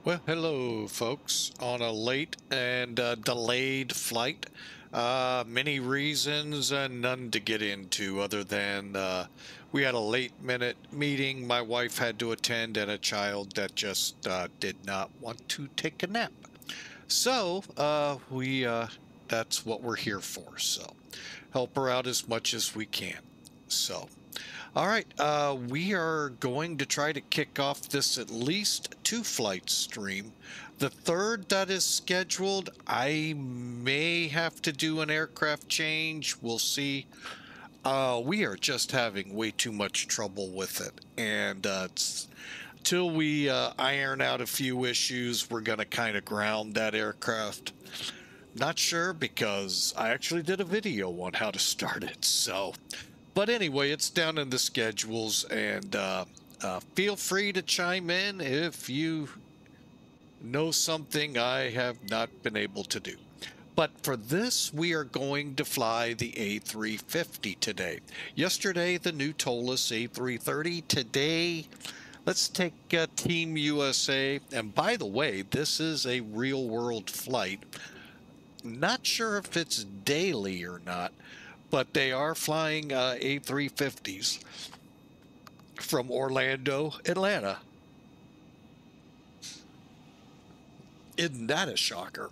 Well, hello, folks. On a late and delayed flight. Many reasons and none to get into other than we had a late minute meeting my wife had to attend and a child that just did not want to take a nap. So that's what we're here for. So help her out as much as we can. So. All right, we are going to try to kick off this at least two flight stream. The third that is scheduled, I may have to do an aircraft change. We'll see. We are just having way too much trouble with it. And till we iron out a few issues, we're going to kind of ground that aircraft. Not sure because I actually did a video on how to start it. So. But anyway, it's down in the schedules, and feel free to chime in if you know something I have not been able to do. But for this, we are going to fly the A350 today. Yesterday, the new Tollus A330. Today, let's take Team USA. And by the way, this is a real-world flight. Not sure if it's daily or not, but they are flying A350s from Orlando, Atlanta. Isn't that a shocker?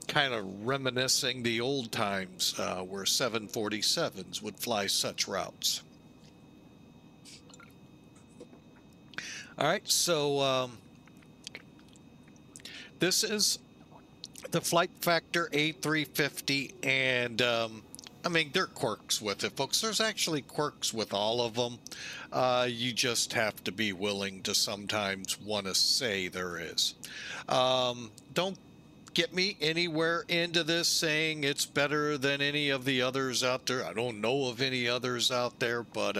Kind of reminiscing the old times where 747s would fly such routes. All right, so this is the Flight Factor A350, and I mean, there are quirks with it, folks. There's actually quirks with all of them. You just have to be willing to sometimes want to say there is. Don't get me anywhere into this saying it's better than any of the others out there. I don't know of any others out there, but,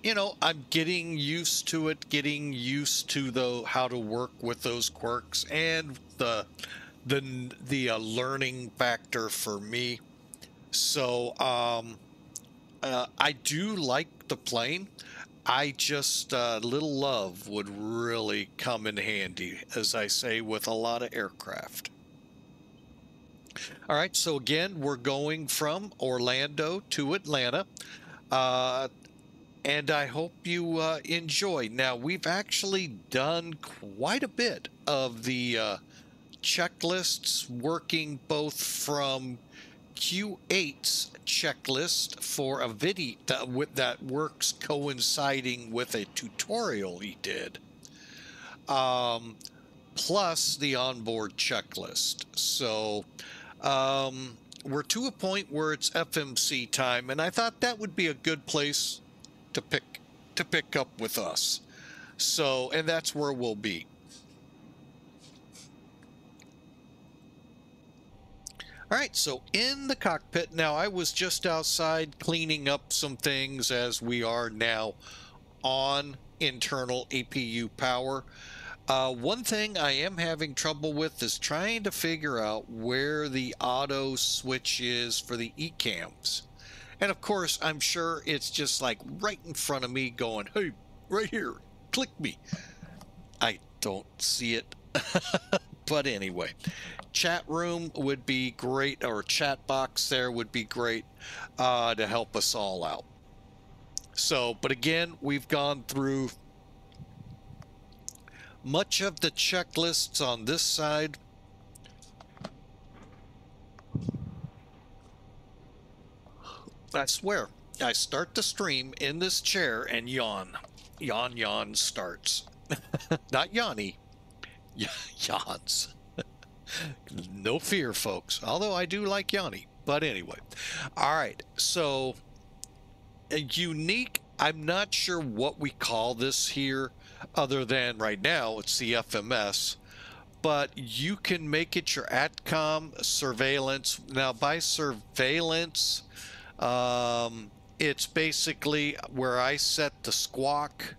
you know, I'm getting used to it, getting used to how to work with those quirks and the learning factor for me. So I do like the plane. I just little love would really come in handy, as I say, with a lot of aircraft. All right, so again, we're going from Orlando to Atlanta, and I hope you enjoy. Now, we've actually done quite a bit of the checklists, working both from Q8's checklist for a video that works coinciding with a tutorial he did, plus the onboard checklist. So we're to a point where it's FMC time, and I thought that would be a good place to pick up with us. So, and that's where we'll be. All right, so in the cockpit, now I was just outside cleaning up some things as we are now on internal APU power. One thing I am having trouble with is trying to figure out where the auto switch is for the ECAMs. And of course, I'm sure it's just like right in front of me going, hey, right here, click me. I don't see it. But anyway, chat room would be great, or chat box there would be great to help us all out. So, but again, we've gone through much of the checklists on this side. I swear, I start the stream in this chair and yawn. Yawn starts. Not yawny. Yawns. No fear, folks. Although I do like Yanni. But anyway. All right. So, a unique, I'm not sure what we call this here, other than right now it's the FMS. But you can make it your ATCOM surveillance. Now, by surveillance, it's basically where I set the squawk.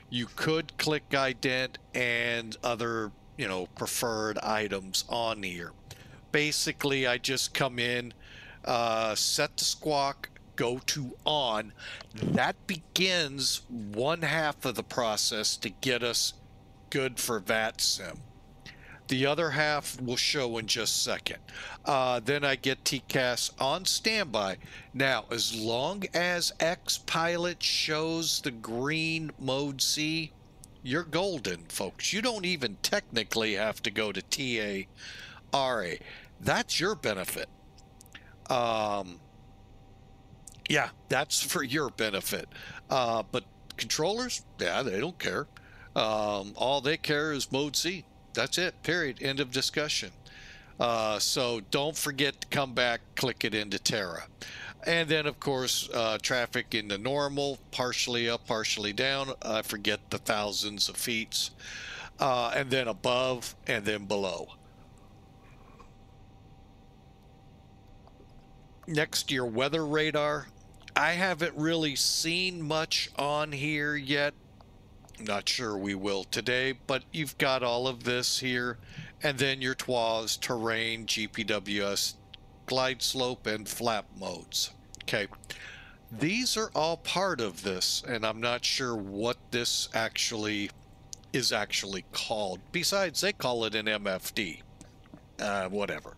You could click ident and other, you know, preferred items on here. Basically, I just come in, set the squawk, go to on. That begins one half of the process to get us good for VATSIM. The other half will show in just a second. Then I get TCAS on standby. Now, as long as X-Pilot shows the green mode C, you're golden, folks. You don't even technically have to go to TARA. That's your benefit. Yeah, that's for your benefit. But controllers, yeah, they don't care. All they care is mode C. That's it, period. End of discussion. So don't forget to come back, click it into Terra. And then, of course, traffic into normal, partially up, partially down. I forget the thousands of feet. And then above, and then below. Next, your weather radar. I haven't really seen much on here yet. Not sure we will today, but you've got all of this here. And then your TWAS, terrain, GPWS, glide slope, and flap modes. Okay. These are all part of this, and I'm not sure what this actually is called. Besides, they call it an MFD. Whatever.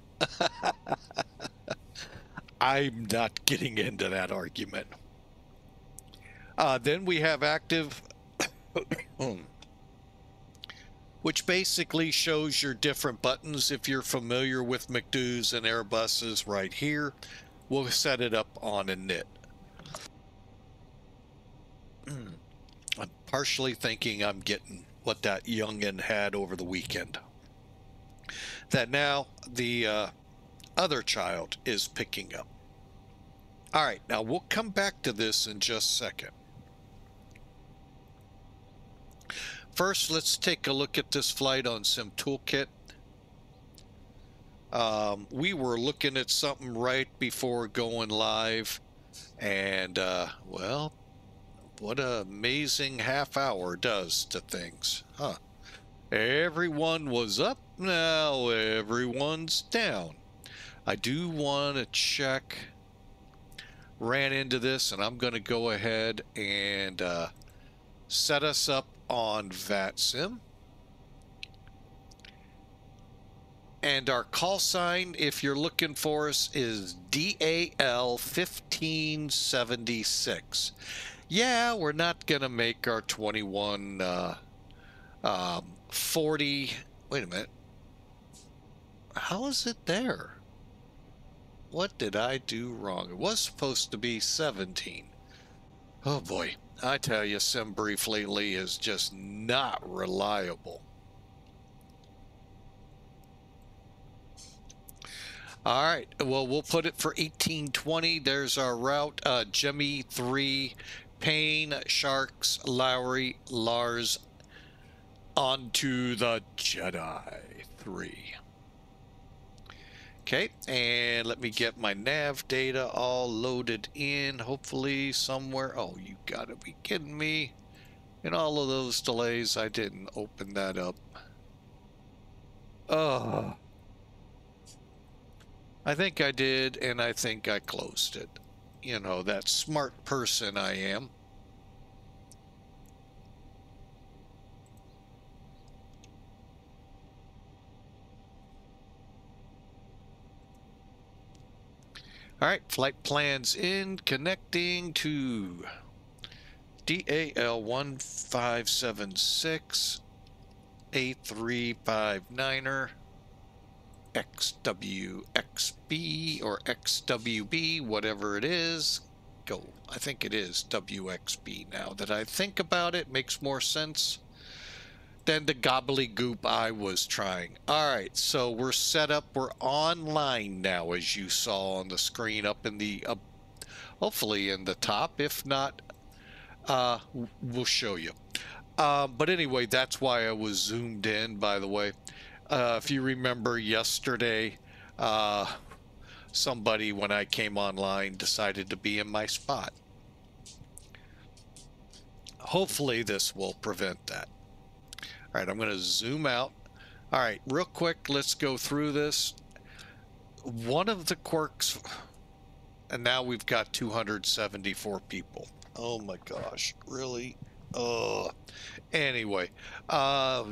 I'm not getting into that argument. Then we have active, which basically shows your different buttons. If you're familiar with McDo's and Airbuses right here, we'll set it up on a knit. I'm partially thinking I'm getting what that youngin had over the weekend. That now the other child is picking up. All right, now we'll come back to this in just a second. First, let's take a look at this flight on Sim Toolkit. We were looking at something right before going live, and well, what an amazing half hour does to things, huh? Everyone was up, now everyone's down. I do want to check. Ran into this, and I'm going to go ahead and set us up on VATSIM. And our call sign, if you're looking for us, is DAL 1576. Yeah, we're not going to make our 2140. Wait a minute. How is it there? What did I do wrong? It was supposed to be 17. Oh boy, I tell you, SimBrief lately is just not reliable. All right, well, we'll put it for 1820. There's our route. Jimmy 3, PAINN, SHRKS, LAIRI, LARZZ, onto the Jedi 3. Okay, and let me get my nav data all loaded in, hopefully somewhere. Oh, you gotta be kidding me. In all of those delays, I didn't open that up. Oh. I think I did, and I think I closed it. You know, that smart person I am. All right, flight plans in, connecting to DAL 1576, A359er, XWXB or XWB, whatever it is. Go. I think it is WXB now that I think about it. Makes more sense than the gobbledygook I was trying. All right, so we're set up. We're online now, as you saw on the screen up in the, hopefully in the top. If not, we'll show you. But anyway, that's why I was zoomed in, by the way. If you remember yesterday, somebody, when I came online, decided to be in my spot. Hopefully this will prevent that. All right, I'm going to zoom out. All right, real quick, let's go through this. One of the quirks, and now we've got 274 people. Oh my gosh, really? Anyway,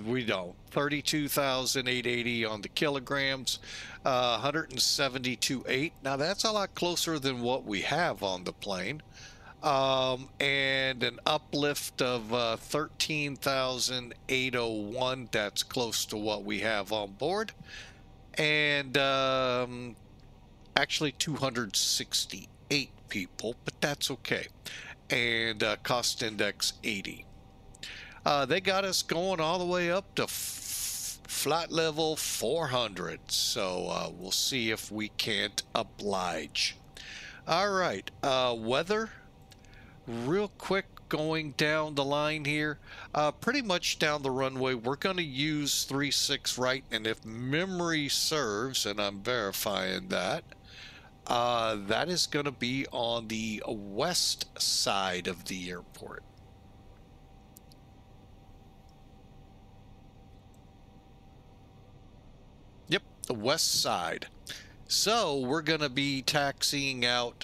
we don't. 32,880 on the kilograms, 172.8. Now that's a lot closer than what we have on the plane. And an uplift of 13,801. That's close to what we have on board. And actually 268 people, but that's okay. And cost index 80. They got us going all the way up to flight level 400. So we'll see if we can't oblige. All right, weather. Real quick, going down the line here, pretty much down the runway, we're going to use 36 right, and if memory serves, and I'm verifying that, that is going to be on the west side of the airport. Yep, the west side. So we're going to be taxiing out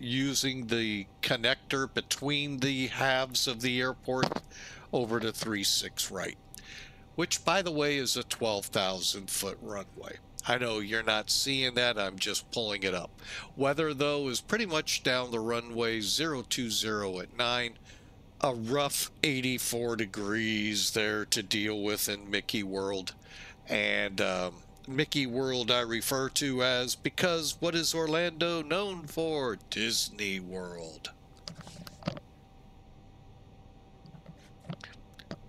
using the connector between the halves of the airport over to 36 right, which by the way is a 12,000 foot runway. I know you're not seeing that, I'm just pulling it up. Weather though is pretty much down the runway 020 at 9, a rough 84 degrees there to deal with in Mickey World. And Mickey World I refer to as, because what is Orlando known for? Disney World.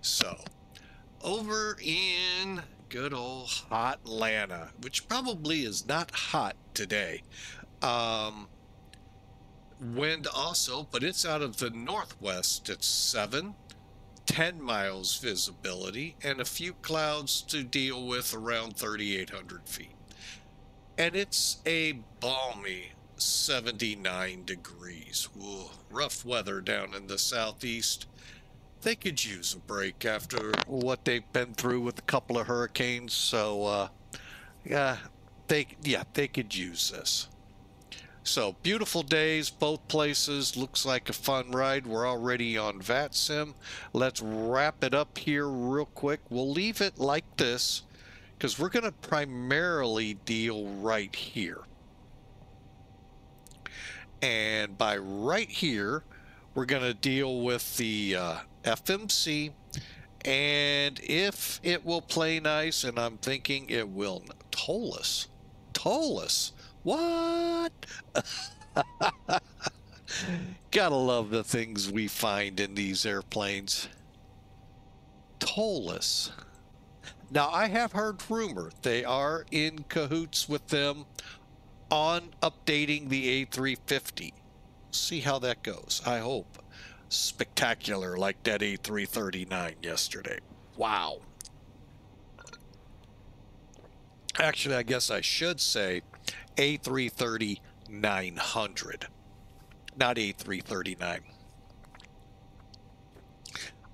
So, over in good old hot Atlanta, which probably is not hot today. Wind also, but it's out of the northwest. It's 10 miles visibility and a few clouds to deal with around 3,800 feet. And it's a balmy 79 degrees. Ooh, rough weather down in the southeast. They could use a break after what they've been through with a couple of hurricanes. So, yeah, they could use this. So beautiful days, both places. Looks like a fun ride. We're already on VATSIM. Let's wrap it up here real quick. We'll leave it like this because we're going to primarily deal right here. And by right here, we're going to deal with the FMC. And if it will play nice, and I'm thinking it will, toll us. What? Gotta love the things we find in these airplanes. Tollless. Now, I have heard rumor they are in cahoots with them on updating the A350. See how that goes. I hope. Spectacular like that A339 yesterday. Wow. Actually, I guess I should say A330-900, not A339.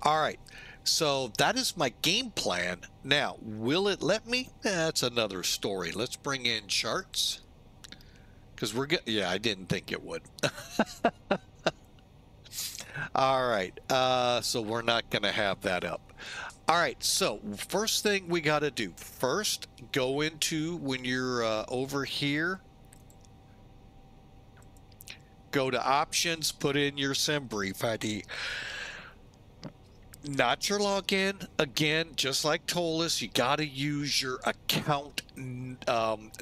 All right, so that is my game plan. Now, will it let me? That's another story. Let's bring in charts, because we're good. Yeah, I didn't think it would. All right, so we're not going to have that up. All right, so first thing we got to do, first go into, when you're over here, go to options, put in your SimBrief ID. Not your login. Again, just like Tollless, you got to use your account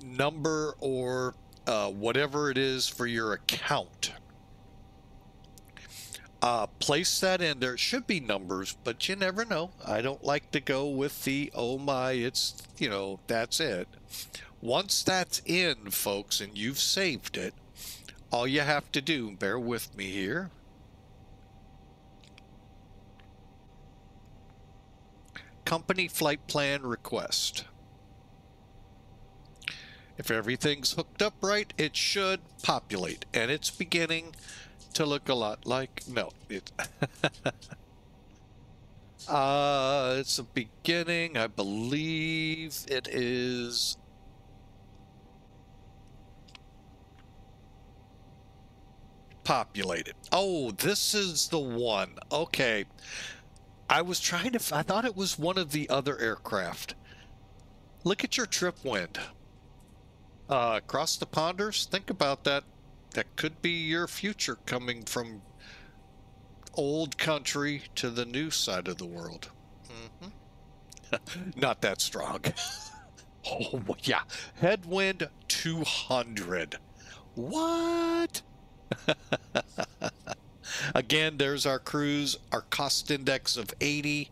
number or whatever it is for your account. Place that in there. It should be numbers, but you never know. I don't like to go with the, oh my, it's, you know, that's it. Once that's in, folks, and you've saved it, all you have to do, bear with me here. Company flight plan request. If everything's hooked up right, it should populate, and it's beginning to look a lot like, no, it's a beginning. I believe it is. populated. Oh, this is the one. Okay. I was trying to, I thought it was one of the other aircraft. Look at your trip wind. Across the ponders, think about that. That could be your future coming from old country to the new side of the world. Not that strong. Oh, yeah. Headwind 200. What? Again, there's our cruise, our cost index of 80.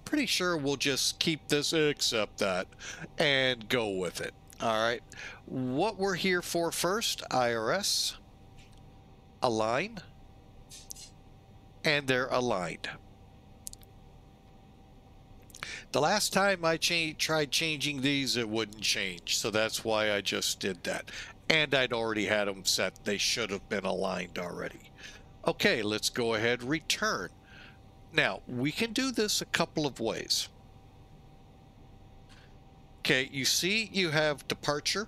Pretty sure we'll just keep this, accept that, and go with it. All right. What we're here for first, IRS, align, and they're aligned. The last time I tried changing these, it wouldn't change. So that's why I just did that. And I'd already had them set. They should have been aligned already. Okay, let's go ahead, return. Now, we can do this a couple of ways. Okay, you see you have departure,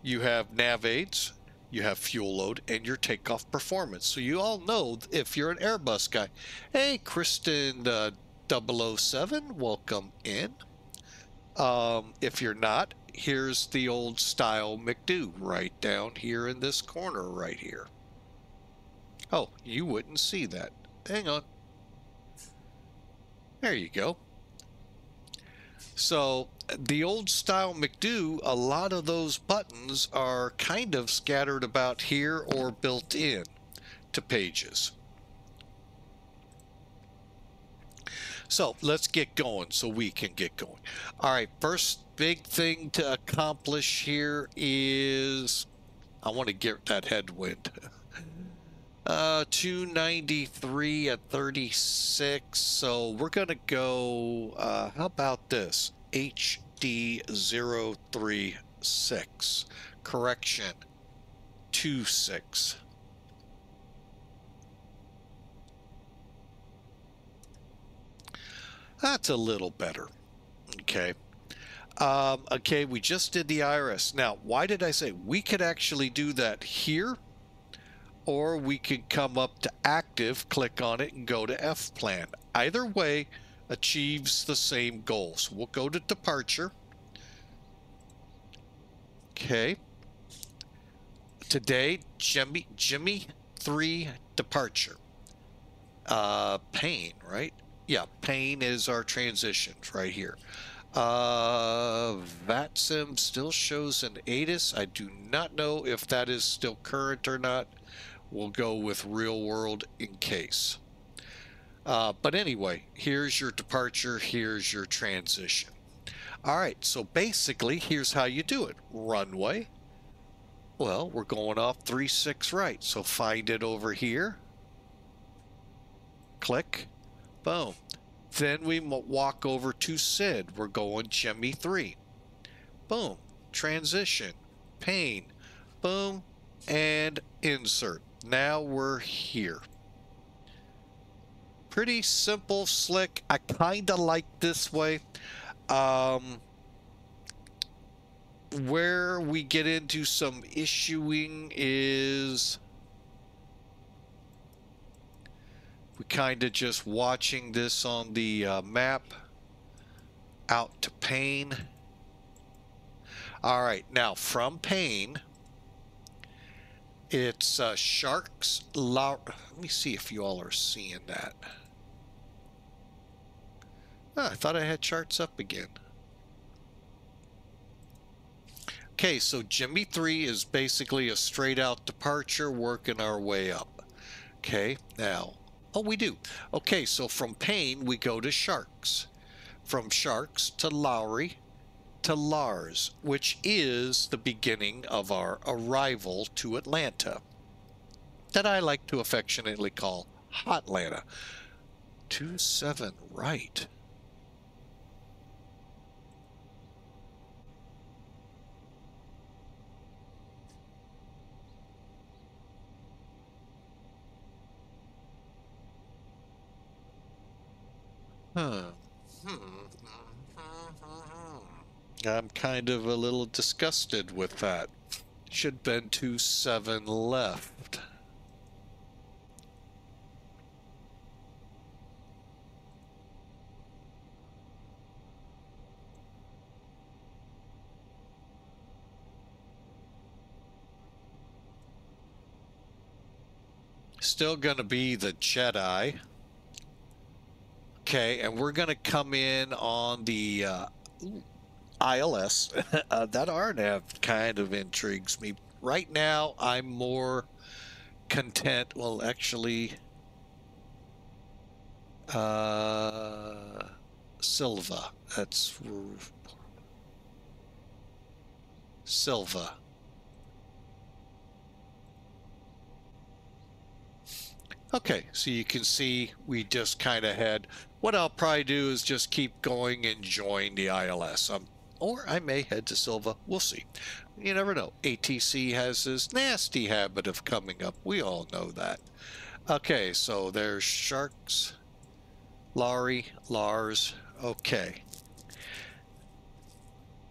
you have nav aids, you have fuel load, and your takeoff performance. So you all know if you're an Airbus guy. Hey, Kristen 007, welcome in. If you're not, here's the old style McDo right down here in this corner right here. Oh, you wouldn't see that. Hang on. There you go. So the old style McDo, a lot of those buttons are kind of scattered about here or built in to pages. So let's get going so we can get going. All right, first big thing to accomplish here is I want to get that headwind. 293 at 36. So we're going to go, how about this? HD036. Correction, 26. That's a little better. Okay. Okay, we just did the IRS. Now, why did I say we could actually do that here? Or we could come up to active, click on it, and go to F plan. Either way achieves the same goal. So we'll go to departure. Okay. Today, Jimmy 3 departure. PAINN, right? Yeah, PAINN is our transitions right here. VATSIM still shows an ATIS. I do not know if that is still current or not. We'll go with real world in case. But anyway, here's your departure, here's your transition. All right, so basically, here's how you do it. Runway. Well, we're going off 36 right, so find it over here. Click. Boom. Then we walk over to SID. We're going Jimmy 3. Boom. Transition. PAINN. Boom. And insert. Now we're here. Pretty simple, slick. I kind of like this way. Where we get into some issuing is we kind of just watching this on the map out to PAINN. All right, now from PAINN, it's SHRKS. Let me see if you all are seeing that. Oh, I thought I had charts up again. Okay, so Jimmy 3 is basically a straight out departure, working our way up. Okay, now, oh, we do. Okay, so from PAINN, we go to SHRKS. From SHRKS to LAIRI to LARZZ, which is the beginning of our arrival to Atlanta, that I like to affectionately call Hotlanta. 27 right. I'm kind of a little disgusted with that. Should have been 27 left. Still going to be the Jedi. Okay, and we're going to come in on the ILS. That RNAV kind of intrigues me. Right now, I'm more content. Well, actually, Silva. That's Silva. Okay, so you can see we just kind of had, what I'll probably do is just keep going and join the ILS. Or I may head to Silva. We'll see. You never know. ATC has this nasty habit of coming up. We all know that. Okay, so there's SHRKS, LAIRI, LARZZ. Okay.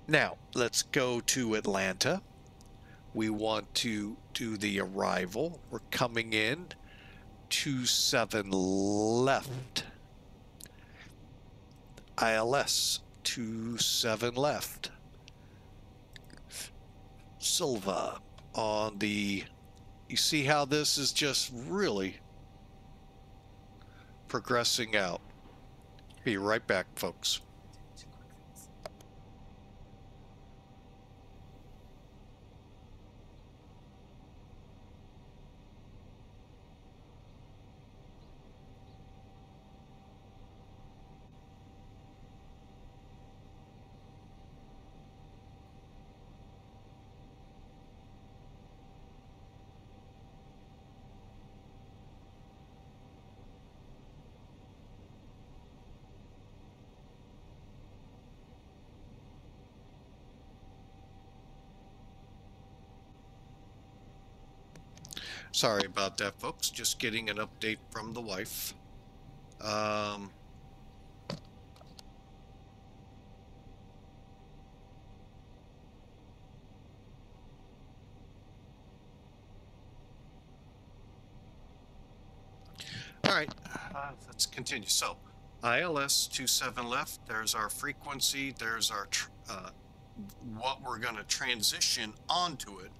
Now, let's go to Atlanta. We want to do the arrival. We're coming in. 27 left. ILS 27 left. Silva on the, you see how this is just really progressing out. Be right back, folks. Sorry about that, folks. Just getting an update from the wife. All right, let's continue. So, ILS 27 left. There's our frequency. There's our what we're going to transition onto it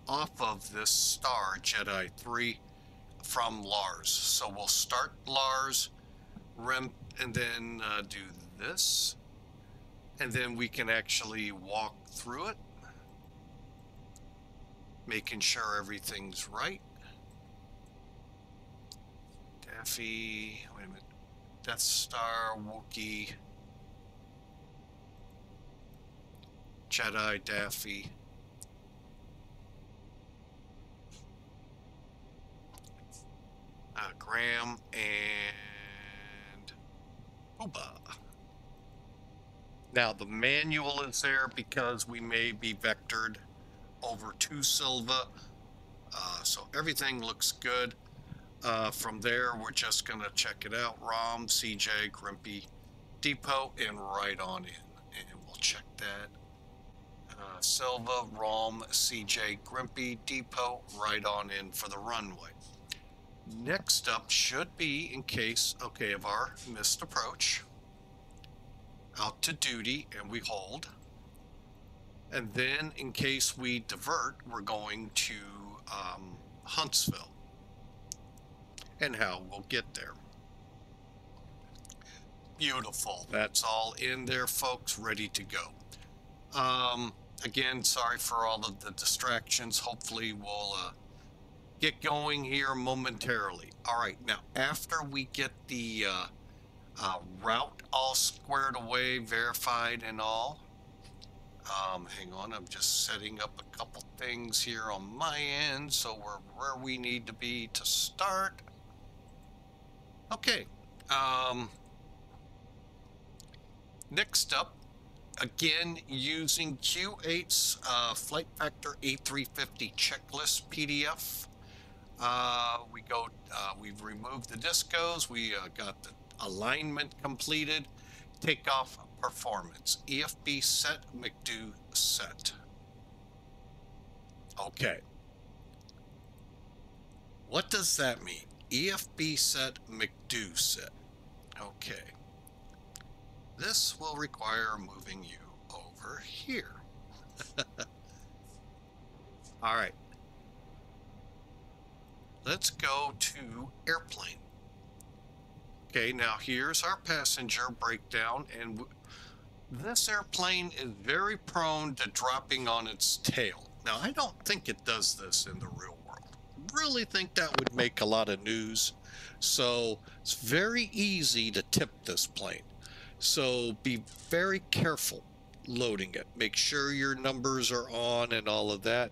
off of this star Jedi 3 from LARZZ. So we'll start LARZZ, and then do this, and then we can actually walk through it, making sure everything's right. Daffy, wait a minute, Death Star, Wookiee, Jedi, Daffy. Graham and Oba. Now the manual is there because we may be vectored over to Silva, so everything looks good. From there, we're just going to check it out. ROM, CJ, Grimpy, Depot, and right on in. And we'll check that. Silva, ROM, CJ, Grimpy, Depot, right on in for the runway. Next up should be, in case, okay, of our missed approach, out to duty, and we hold. And then, in case we divert, we're going to Huntsville. And how we'll get there. Beautiful. That's all in there, folks, ready to go. Again, sorry for all of the distractions. Hopefully we'll get going here momentarily. All right, now after we get the route all squared away, verified and all, hang on, I'm just setting up a couple things here on my end so we're where we need to be to start. Okay, next up, again using Q8's Flight Factor A350 checklist PDF. We've removed the discos, we got the alignment completed, takeoff performance, EFB set, McDo set. Okay. What does that mean? EFB set, McDo set. Okay. This will require moving you over here. All right. Let's go to airplane. Okay, now here's our passenger breakdown, and this airplane is very prone to dropping on its tail. Now, I don't think it does this in the real world. Really think that would make a lot of news. So it's very easy to tip this plane. So be very careful loading it. Make sure your numbers are on and all of that.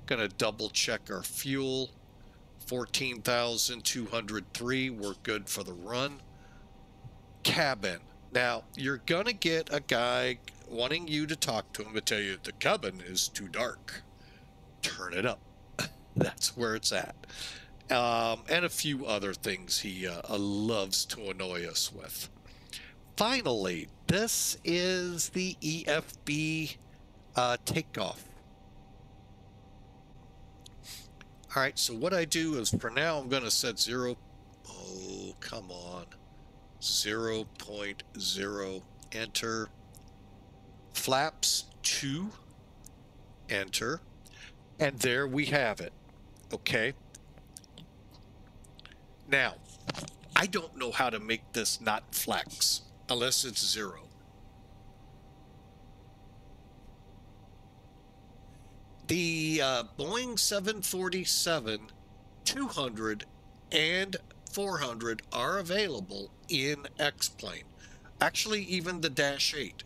Gonna double check our fuel. 14,203, we're good for the run. Cabin. Now, you're gonna get a guy wanting you to talk to him to tell you the cabin is too dark. Turn it up. That's where it's at. And a few other things he loves to annoy us with. Finally, this is the EFB takeoff. All right, so what I do is for now, I'm going to set 0. Oh, come on. 0.0, enter. Flaps 2, enter. And there we have it. Okay. Now, I don't know how to make this not flex unless it's 0. The Boeing 747-200 and 400 are available in X-plane. Actually, even the Dash 8.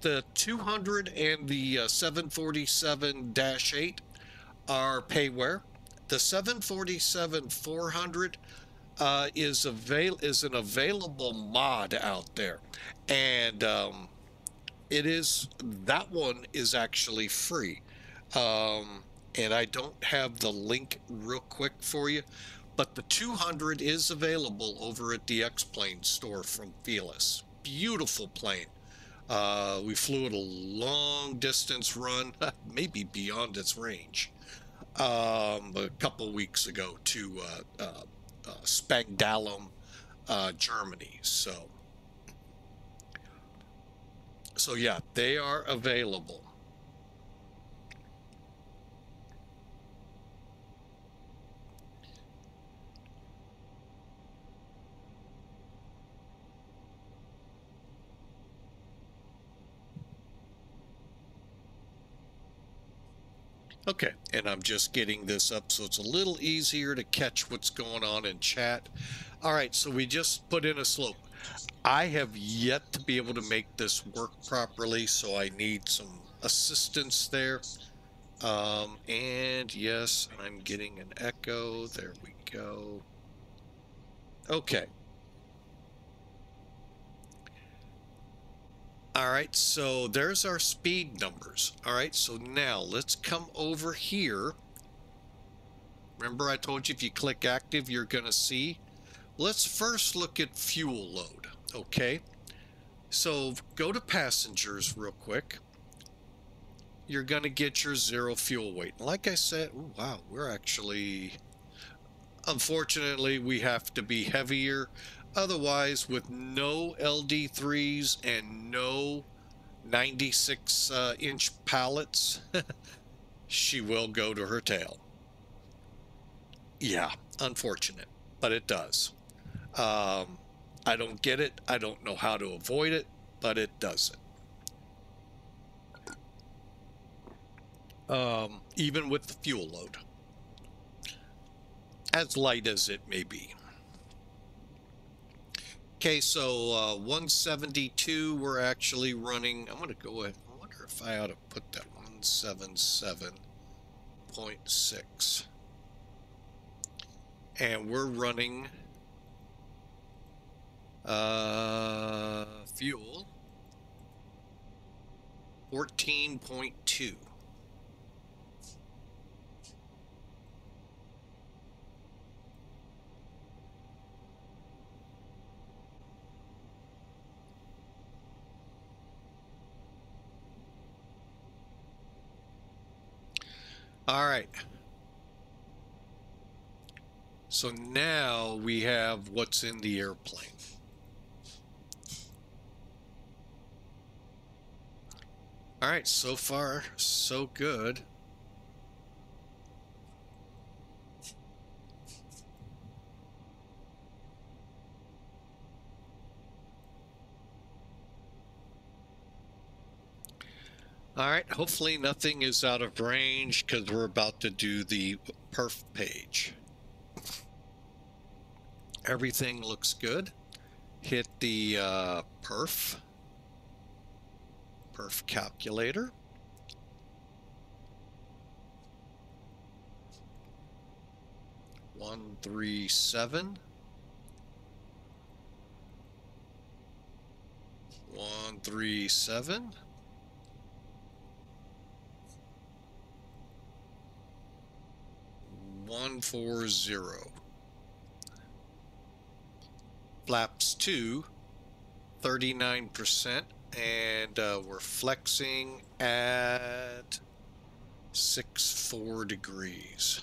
The 200 and the 747-8 are payware. The 747-400 is an available mod out there, and that one is actually free. And I don't have the link real quick for you, but the 200 is available over at the X-plane store from Fearless. Beautiful plane. We flew it a long distance run, maybe beyond its range, a couple weeks ago to Spangdahlem, Germany. So yeah, they are available. Okay, and I'm just getting this up so it's a little easier to catch what's going on in chat. All right, so we just put in a slope. I have yet to be able to make this work properly, so I need some assistance there. And yes, I'm getting an echo. There we go. Okay. All right, so there's our speed numbers. All right, so now let's come over here. Remember I told you if you click active, you're going to see. Let's first look at fuel load, okay? So go to passengers real quick. You're going to get your 0 fuel weight. Like I said, ooh, wow, we're actually, unfortunately, we have to be heavier. Otherwise, with no LD3s and no 96-inch pallets, she will go to her tail. Yeah, unfortunate, but it does. I don't get it. I don't know how to avoid it, but it does it. Even with the fuel load, as light as it may be. Okay, so 172, we're actually running, I'm going to go ahead, I wonder if I ought to put that 177.6. And we're running fuel 14.2. All right. So now we have what's in the airplane. All right, so far, so good. All right, hopefully nothing is out of range because we're about to do the perf page. Everything looks good. Hit the perf calculator. One, 3, 7. 1, 3, 7. 1, 4, 0. Flaps 2, 39%, and we're flexing at 64 degrees.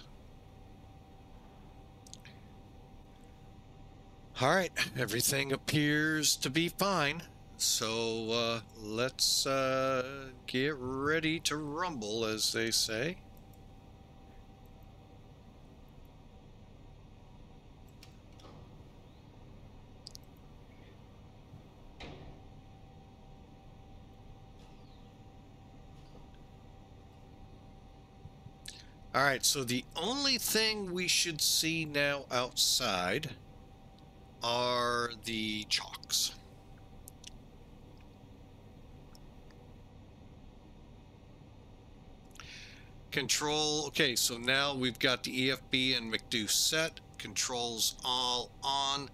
All right, everything appears to be fine. So let's get ready to rumble, as they say. All right, so the only thing we should see now outside are the chalks. Control, okay, so now we've got the EFB and McDo set, controls all on,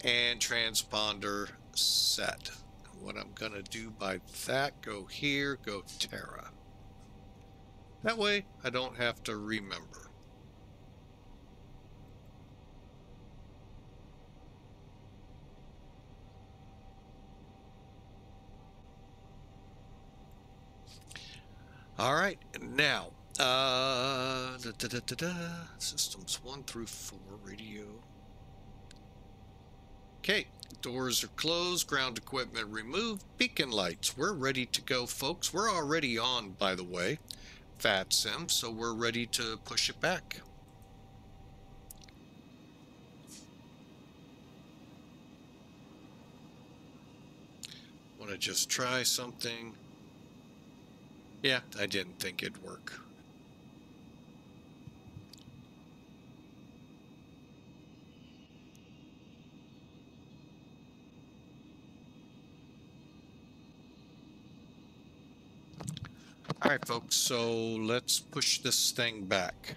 and transponder set. What I'm gonna do by that, go here, go Terra. That way I don't have to remember. All right, now, systems 1 through 4, radio. Okay, doors are closed, ground equipment removed, beacon lights. We're ready to go, folks. We're already on, by the way, VATSIM, so we're ready to push it back. Want to just try something? Yeah, I didn't think it'd work. All right, folks, so let's push this thing back.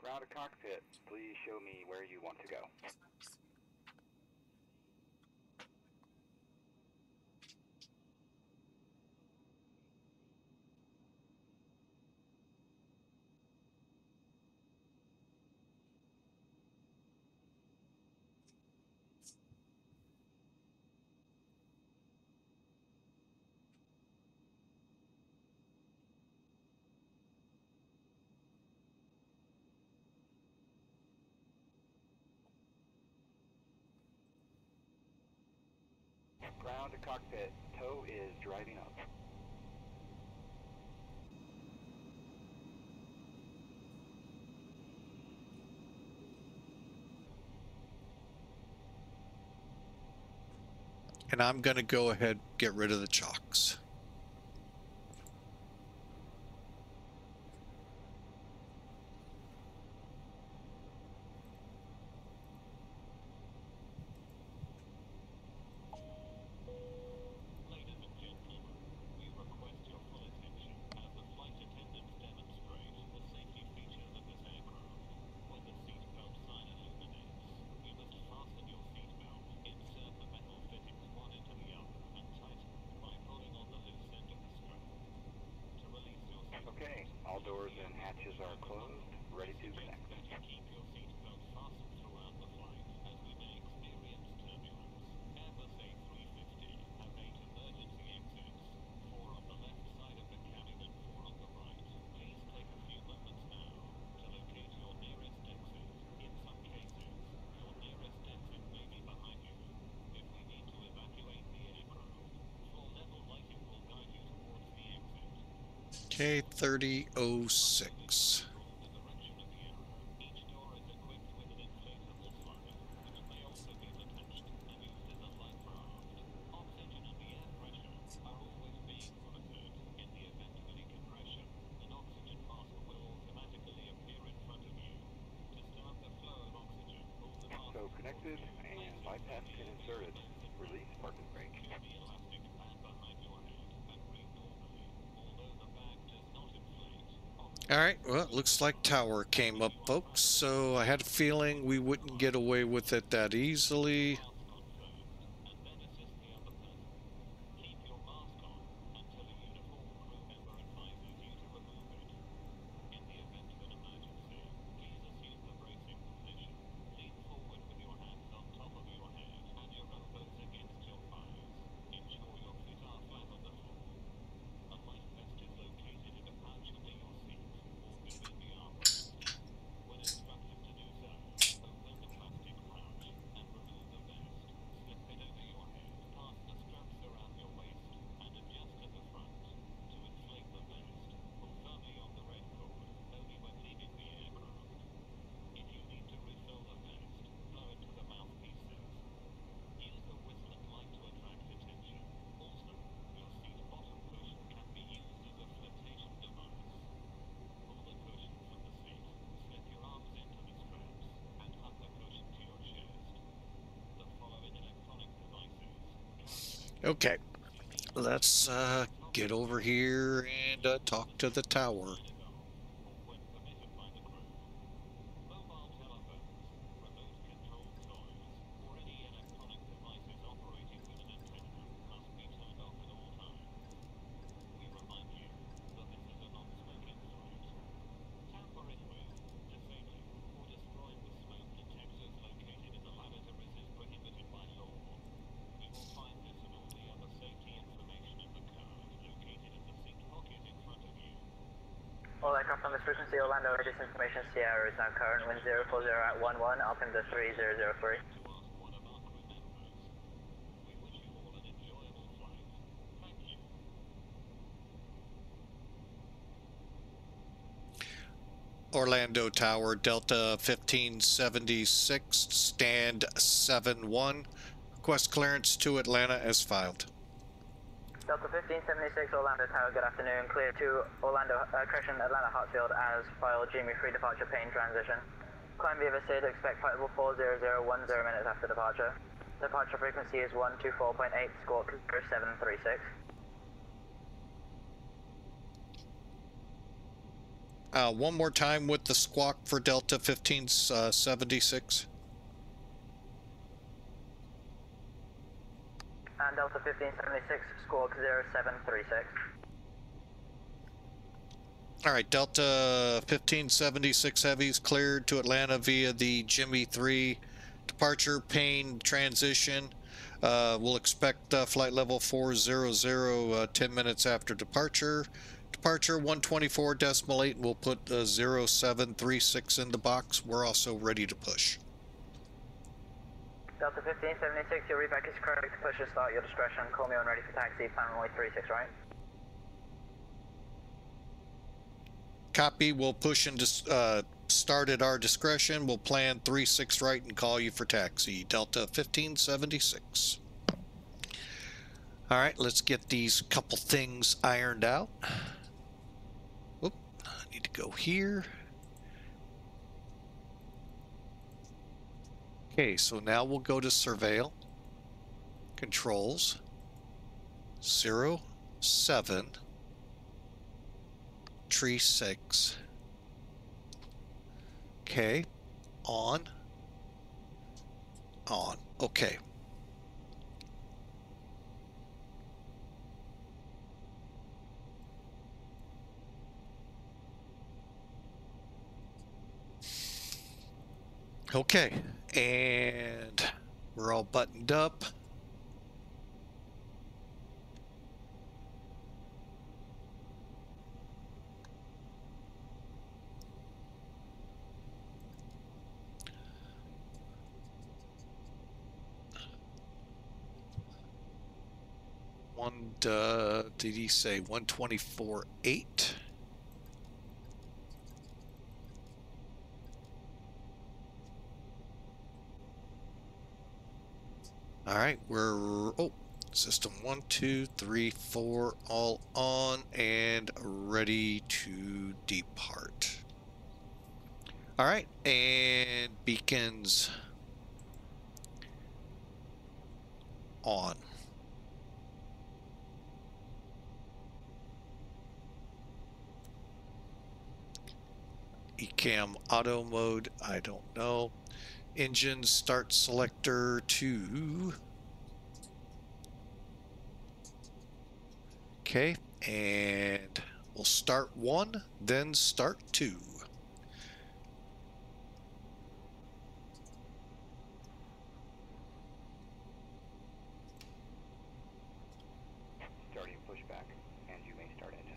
Ground to cockpit, please show me where you want to go. Ground to cockpit, tow is driving up. And I'm going to go ahead and get rid of the chocks. Okay, all doors and hatches are closed, ready to connect. Keep your seatbelt fastened throughout the flight, as we may experience turbulence. Airbus A350 have 8 of the K3006. So connected and bypass pin inserted. Release parking brake. Alright, well, it looks like tower came up, folks, so I had a feeling we wouldn't get away with it that easily. Okay, let's get over here and talk to the tower. All aircraft on this frequency, Orlando, radius information, Sierra is now current, wind 040 at 11, altimeter 3003. Orlando Tower, Delta 1576, stand 7-1. Request clearance to Atlanta as filed. Delta 1576, Orlando Tower, good afternoon. Clear to Orlando, correction, Atlanta Hartsfield as filed, Jimmy 3 departure, PAINN transition. Climb via Sid, expect flight level 40010 minutes after departure. Departure frequency is 124.8, squawk 0736. One more time with the squawk for Delta 1576. And Delta 1576, squawk 0736. All right, Delta 1576 Heavies cleared to Atlanta via the Jimmy 3 departure, PAINN transition. We'll expect flight level 400 10 minutes after departure. Departure 124.8, and we'll put 0736 in the box. We're also ready to push. Delta 1576, your reback is correct. Push to start, your discretion. Call me on ready for taxi, plan runway 36, right? Copy, we'll push and start at our discretion. We'll plan 36 right and call you for taxi. Delta 1576. All right, let's get these couple things ironed out. Oop, I need to go here. Okay, so now we'll go to surveil. Controls. 07. Tree 6. Okay. On. Okay. Okay. And we're all buttoned up. Did he say 124.8? All right, we're system 1, 2, 3, 4 all on and ready to depart. All right, and beacons on. ECAM auto mode, I don't know. Engine start selector 2. Okay, and we'll start 1, then start 2. Starting pushback, and you may start engines.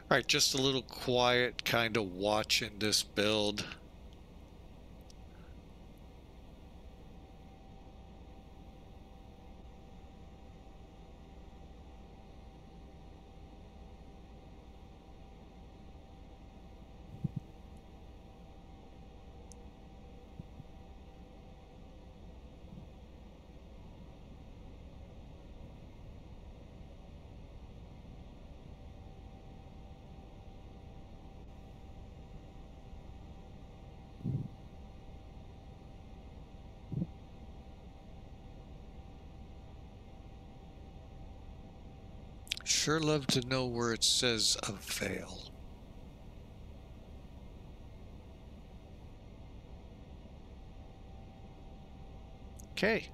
All right, just a little quiet, kind of watching this build. Sure love to know where it says avail. Okay.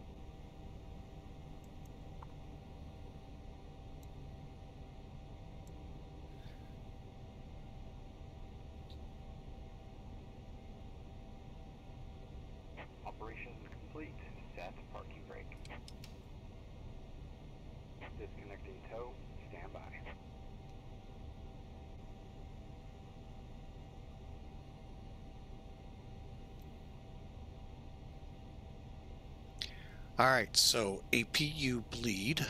Operation complete. Set parking brake. Disconnecting tow. Stand by. All right, so APU bleed.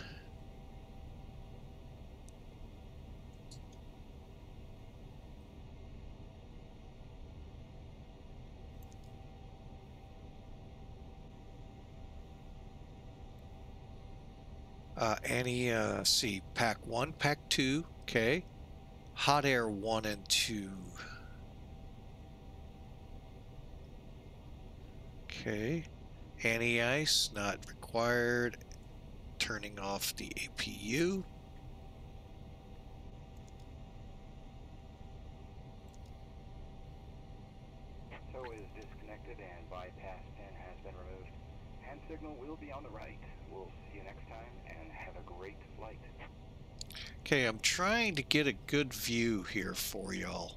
See, pack 1, pack 2, okay. Hot air 1 and 2. Okay. Anti-ice, not required. turning off the APU. So is disconnected and bypass pin has been removed. Hand signal will be on the right. We'll see you next time and have a great flight. Okay, I'm trying to get a good view here for y'all.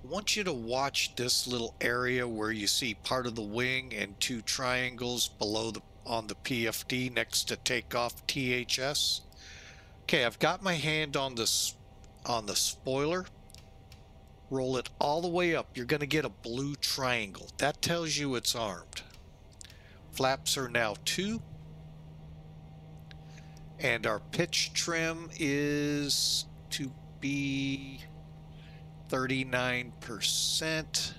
I want you to watch this little area where you see part of the wing and two triangles below on the PFD next to takeoff THS. Okay, I've got my hand on the spoiler. Roll it all the way up. You're going to get a blue triangle. That tells you it's armed. Flaps are now 2. And our pitch trim is to be 39%.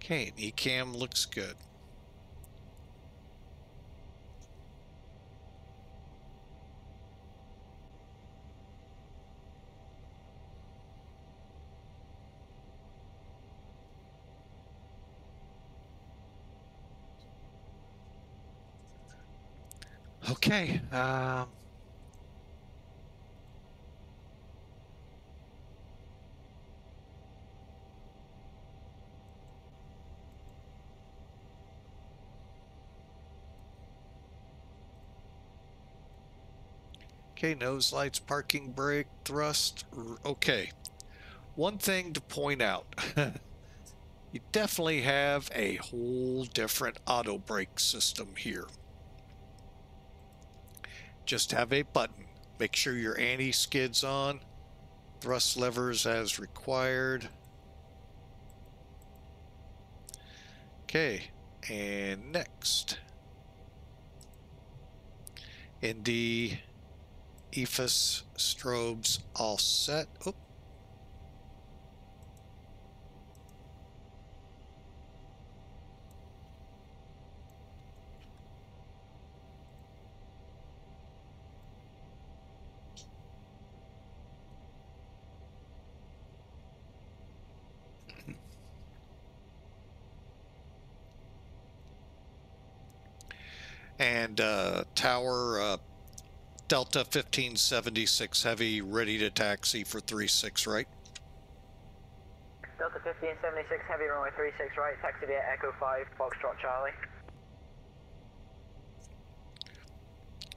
Okay, ECAM looks good. Okay, okay, nose lights, parking brake, thrust. Okay, one thing to point out. You definitely have a whole different auto brake system here. Just have a button. Make sure your anti-skid's on. Thrust levers as required. Okay, and next. ND, EFIS, strobes all set. Oop. And tower Delta 1576 Heavy ready to taxi for 36 right. Delta 1576 Heavy, runway 36 right, taxi via Echo 5, Foxtrot Charlie.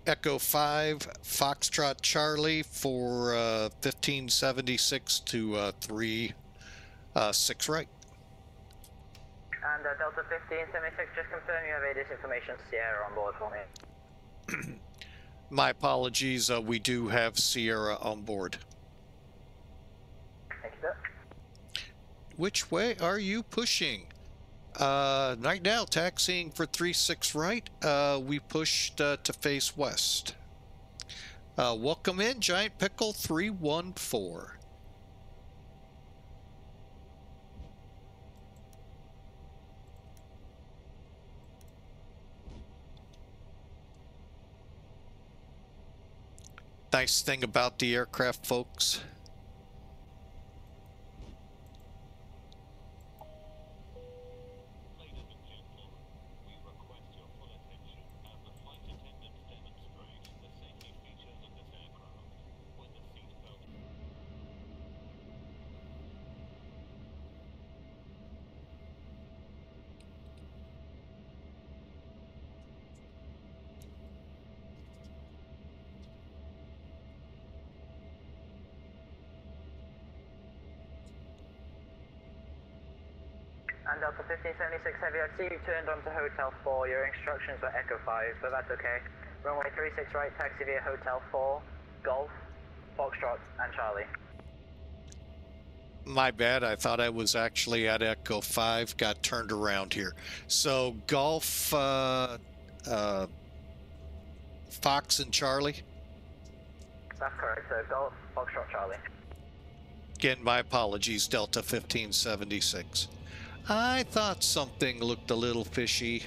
Echo 5, Foxtrot Charlie for 1576 to 36 right. And Delta 1576, just confirm you have ADIS information Sierra on board for me. My apologies, we do have Sierra on board. Thank you, sir. Which way are you pushing? Right now, taxiing for 36 right. We pushed to face west. Welcome in, Giant Pickle 314. Nice thing about the aircraft, folks. Ladies and gentlemen, we request your full attention as the flight attendants demonstrate the safety features of this aircraft when the seatbelt. And Delta 1576 Heavy, I see you turned onto Hotel 4. Your instructions were Echo 5, but that's okay. Runway 36 right, taxi via Hotel 4, Golf, Foxtrot, and Charlie. My bad, I thought I was actually at Echo 5, got turned around here. So Golf, Fox and Charlie. That's correct, sir. Golf, Foxtrot, Charlie. Again, my apologies, Delta 1576. I thought something looked a little fishy.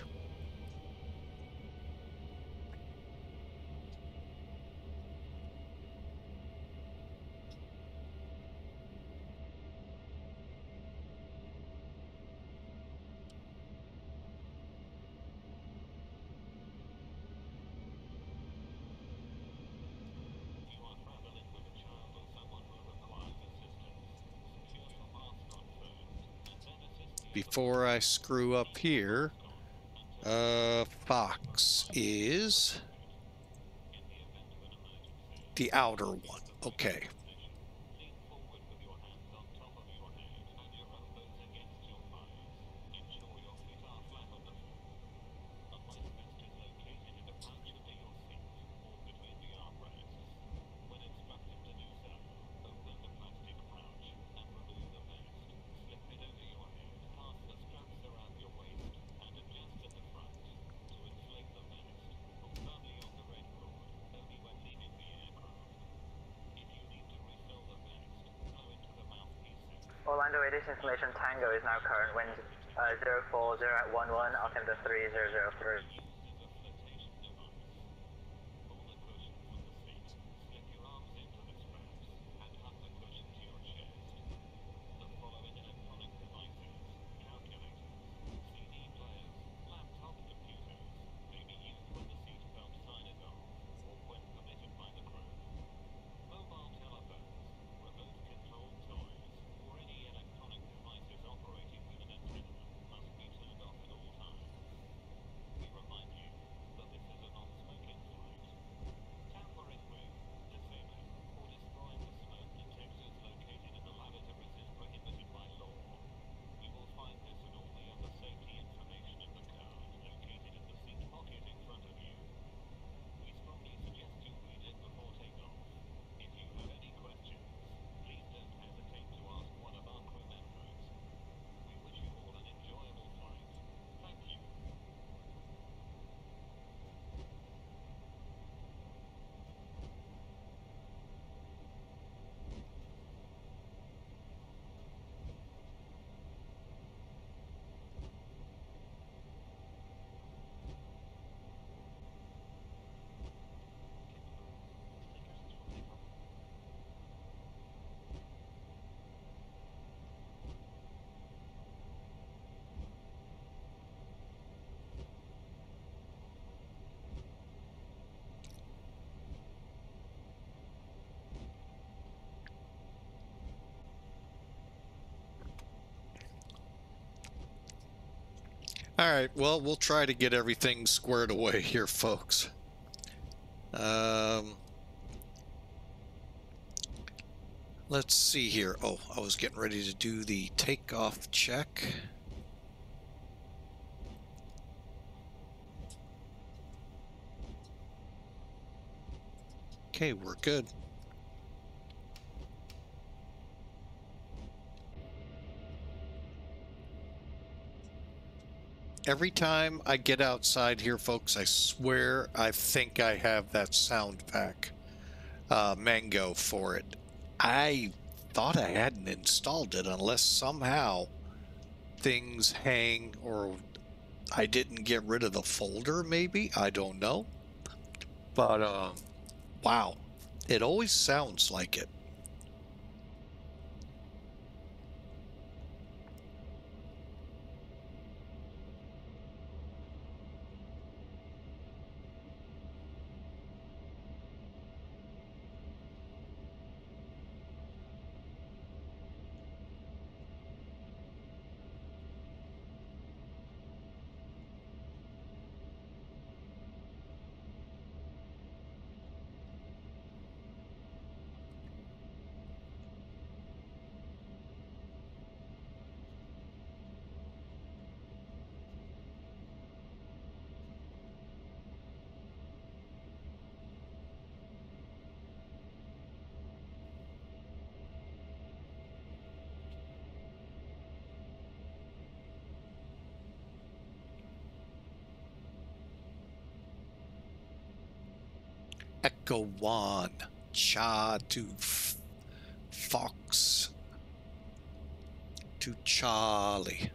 You are traveling with a child or someone who requires assistance. Secure your mask on first, and then assist the Before I screw up here, Fox is in the event of an emergency. the outer one. Okay. Lean forward with your hands on top of your head and your elbows against your thighs. Ensure your feet are flat on the floor. A life vest is located in a pouch under your seat or between the armrests. When instructed to do so, open the plastic pouch and remove the vest. Slip it over your head, pass the straps around your waist, and adjust at the front. To inflate the vest, pull firmly on the red cord, only when leaving the aircraft. If you need to refill the vest, blow into the mouthpiece. Orlando Aviation Installation Tango is now current wind 040 at 11, altimeter 3003. Use as a flotation device. Pull the cushion from the seat, slip your arms into the straps, and hug the cushion to your chest. The following electronic devices, calculators, CD players, laptop computers, may be used when the seatbelt sign is off or when permitted by the crew. Mobile telephones, remote control toys, or any electronic devices operating with an antenna must be turned off at all times. We remind you that this is a non-smoking flight. Tampering with, disabling, or destroying the smoke detectors located in the lavatories is prohibited by law. You will find this and all the other safety information in the card located in the seat pocket in front of you. We strongly suggest you read it before takeoff. If you have any questions, please don't hesitate to ask one of our crew members. We wish you all an enjoyable flight. Thank you. All right, well, we'll try to get everything squared away here, folks. Let's see here. Oh, I was getting ready to do the takeoff check. Okay, we're good. Every time I get outside here, folks, I swear I think I have that sound pack, Mango, for it. I thought I hadn't installed it unless somehow things hang or I didn't get rid of the folder, maybe. I don't know. But, wow. It always sounds like it. Echo 1. Fox to Charlie.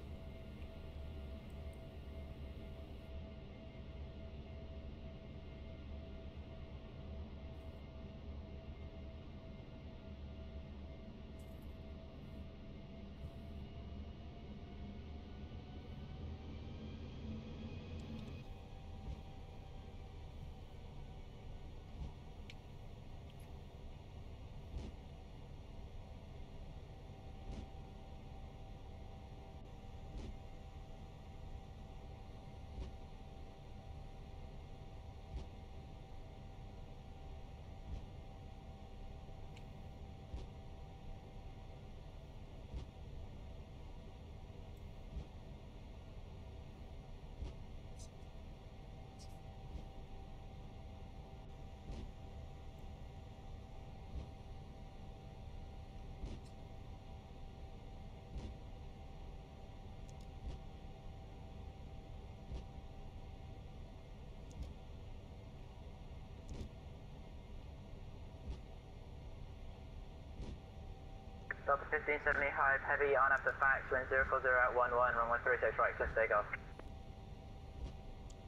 Delta 1570 Hive, heavy on after fax, wind 040 at 11, runway 36 right, cliff takeoff.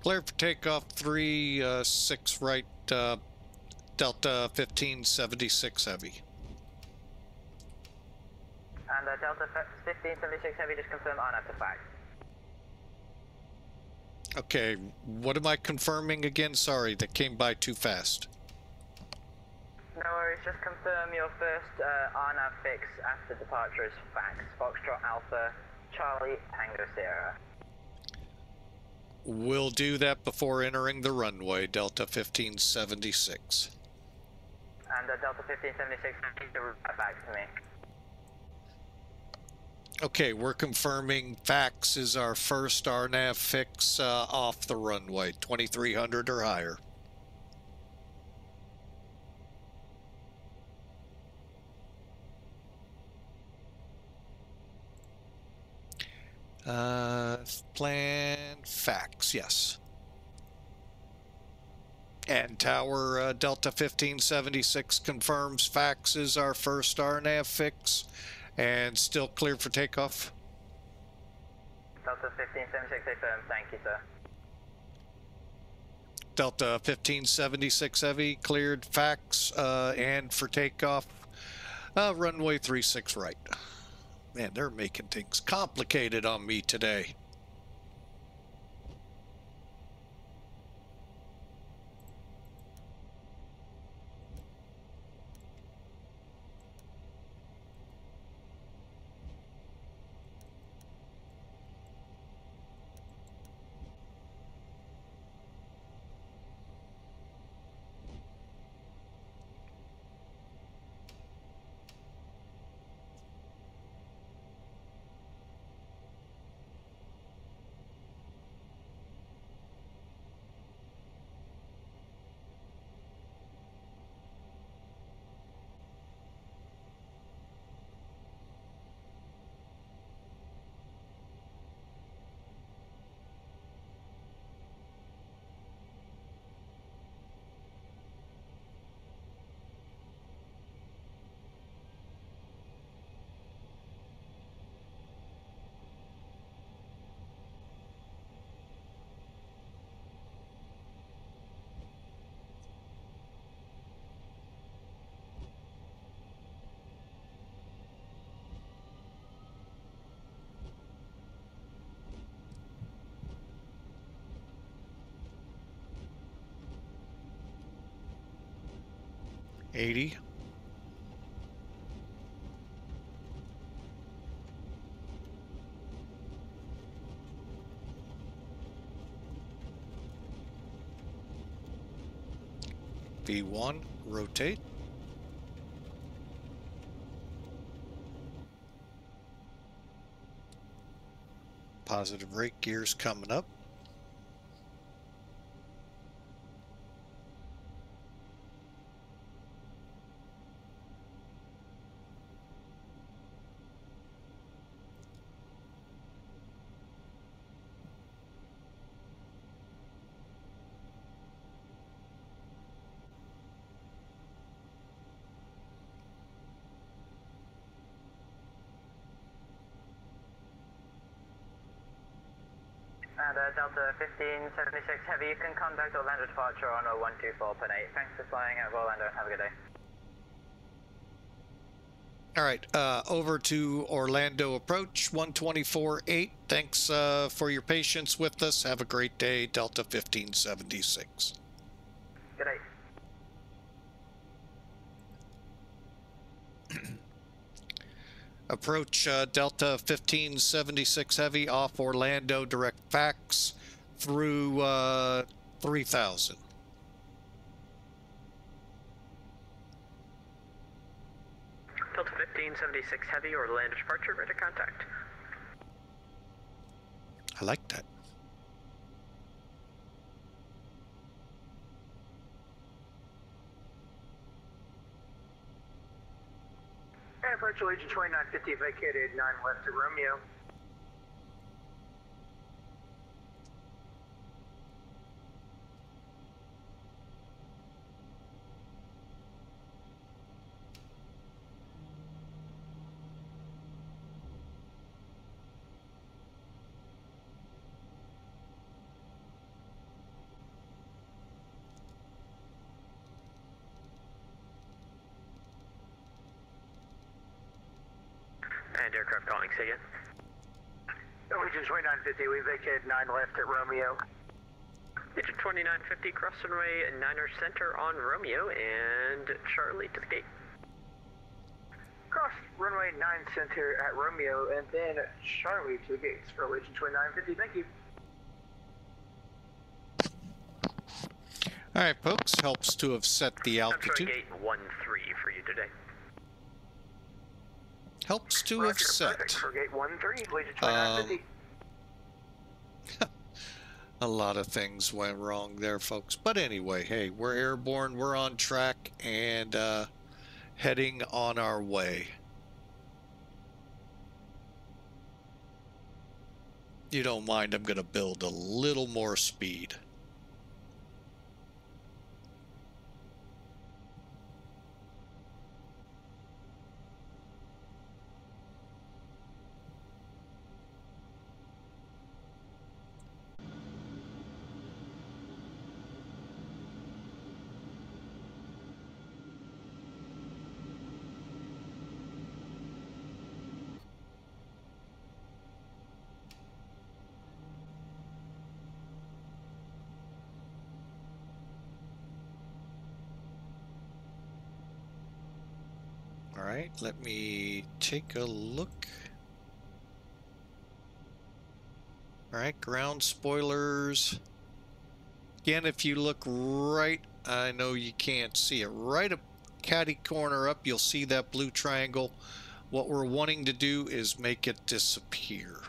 Clear for takeoff 36 right, Delta 1576 Heavy. And Delta 1576 Heavy, just confirm on after fax. Okay, what am I confirming again? Sorry, that came by too fast. No worries, just confirm your first RNAV fix after departure is fax. Foxtrot Alpha, Charlie, Tango Sierra. We'll do that before entering the runway, Delta 1576. And Delta 1576, need to route back to me. Okay, we're confirming fax is our first RNAV fix off the runway, 2300 or higher. Plan fax, yes. And Tower Delta 1576 confirms fax is our first RNAV fix and still clear for takeoff. Delta 1576 affirmed, thank you, sir. Delta 1576 Heavy cleared fax and for takeoff. Runway 36 right. Man, they're making things complicated on me today. $80. V1, rotate. Positive rate gears coming up. and Delta 1576 Heavy, you can contact Orlando departure on 124.8. Thanks for flying out of Orlando and have a good day. All right, over to Orlando approach, 124.8. Thanks for your patience with us. Have a great day, Delta 1576. Good day. Approach Delta 1576 Heavy off Orlando, direct fax through 3000. Delta 1576 Heavy, Orlando departure, ready to contact. I like that. Approach Allegiant 2950 vacated 9 left to Romeo. And aircraft calling, say again. Allegiant 2950, we vacated 9 left at Romeo. Agent 2950, cross runway 9er center on Romeo, and Charlie to the gate. Cross runway 9 center at Romeo, and then Charlie to the gates for Allegiant 2950. Thank you. All right, folks, helps to have set the altitude. Gate 13 for you today. Helps to Roger, have set. perfect for gate 13, Allegiant 2950. A lot of things went wrong there, folks. But anyway, hey, we're airborne, we're on track, and heading on our way. You don't mind, I'm going to build a little more speed. All right, let me take a look. All right, ground spoilers. Again, if you look right, I know you can't see it, right up catty corner up, you'll see that blue triangle. What we're wanting to do is make it disappear.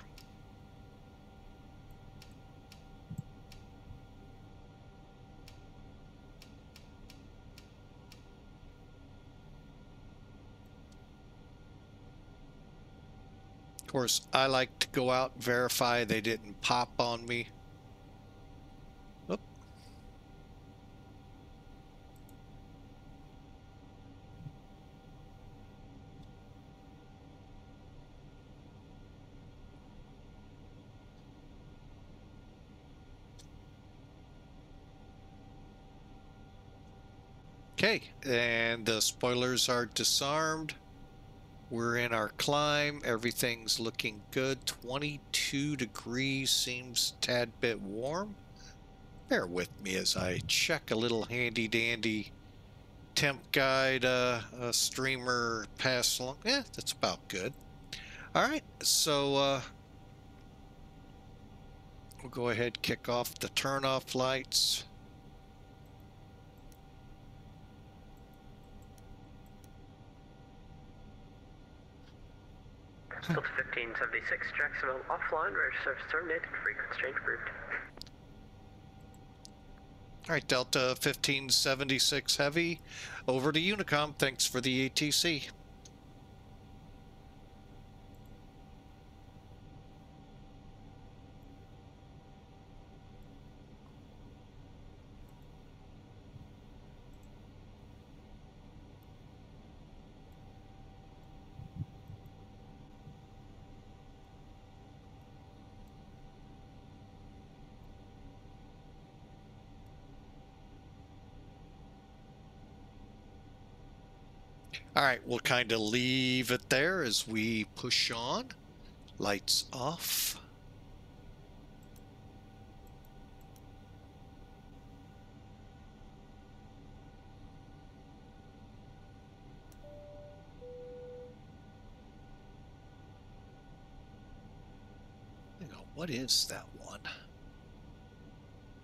Of course, I like to go out and verify they didn't pop on me. Oop. Okay, and the spoilers are disarmed. We're in our climb. Everything's looking good. 22 degrees seems a tad bit warm. Bear with me as I check a little handy dandy temp guide, streamer pass along. Yeah, that's about good. All right, so we'll go ahead, kick off the turn-off lights. Delta 1576, Jacksonville offline, ready to service terminated, frequency change approved. All right, Delta 1576 Heavy, over to Unicom. Thanks for the ATC. All right, we'll kind of leave it there as we push on. Lights off. Hang on, what is that one?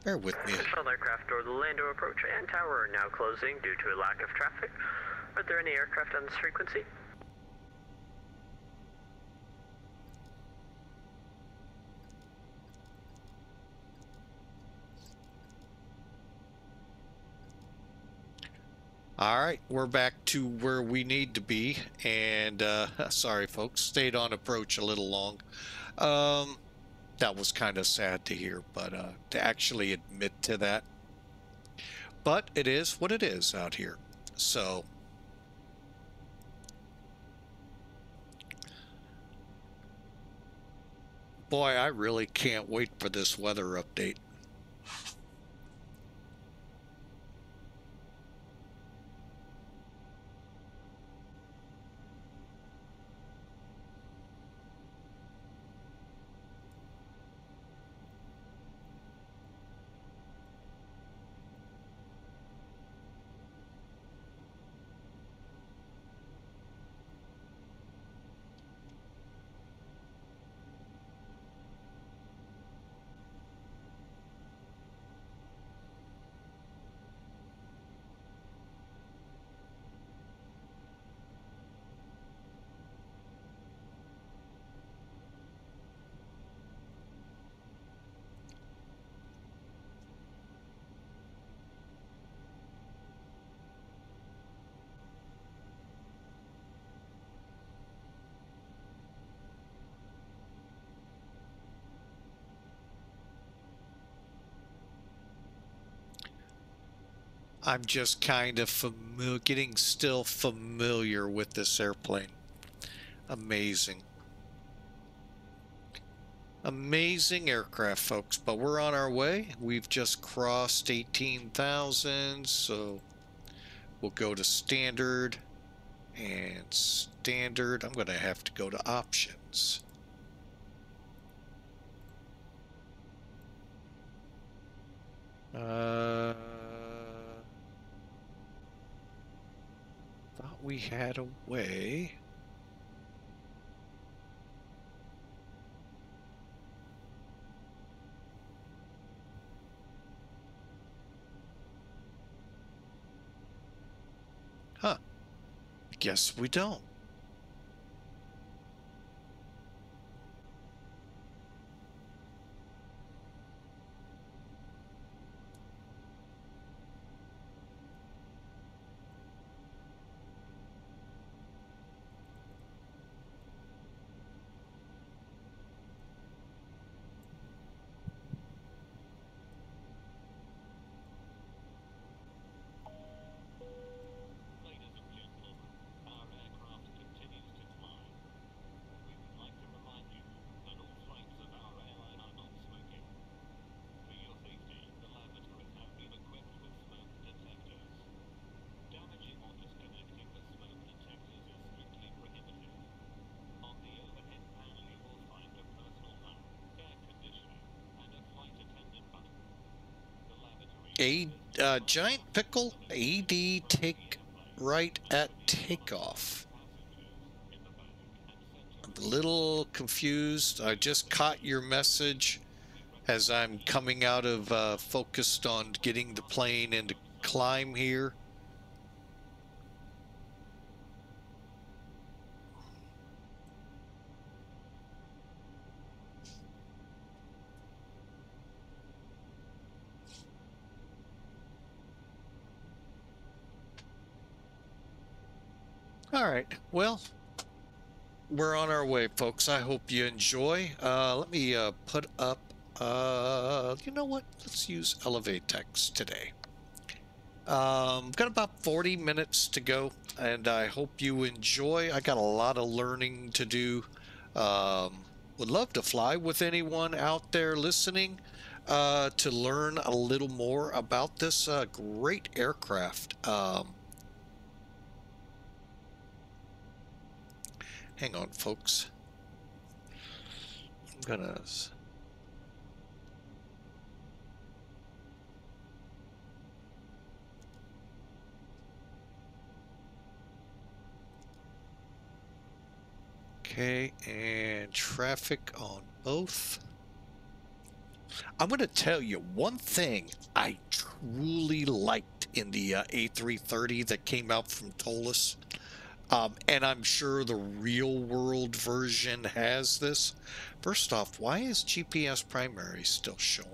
Bear with me. Control aircraft or the Orlando approach and tower are now closing due to a lack of traffic. Are there any aircraft on this frequency? All right, we're back to where we need to be, and sorry folks, stayed on approach a little long. That was kind of sad to hear, but to actually admit to that. But it is what it is out here. So boy, I really can't wait for this weather update. I'm just kind of getting still familiar with this airplane. Amazing. Amazing aircraft, folks, but we're on our way. We've just crossed 18,000, so we'll go to standard and standard. I'm going to have to go to options. Thought we had a way. Huh. Guess we don't. Ladies and gentlemen, our aircraft continues to climb. We would like to remind you that all flights of our airline are non-smoking. For your safety, the lavatories have been equipped with smoke detectors. Damaging or disconnecting the smoke detectors is strictly prohibited. On the overhead panel you will find a personal lamp, air conditioner, and a flight attendant button. The lavatory Giant pickle, AD take right at takeoff. I'm a little confused. I just caught your message as I'm coming out of focused on getting the plane into climb here. All right, well, we're on our way, folks. I hope you enjoy. Let me put up, you know what? Let's use Elevatex today. Got about 40 minutes to go, and I hope you enjoy. I got a lot of learning to do. Would love to fly with anyone out there listening to learn a little more about this great aircraft. Hang on, folks. I'm gonna... Okay, and traffic on both. I'm going to tell you one thing I truly liked in the A330 that came out from Tolis, and I'm sure the real world version has this. First off, why is GPS primary still showing?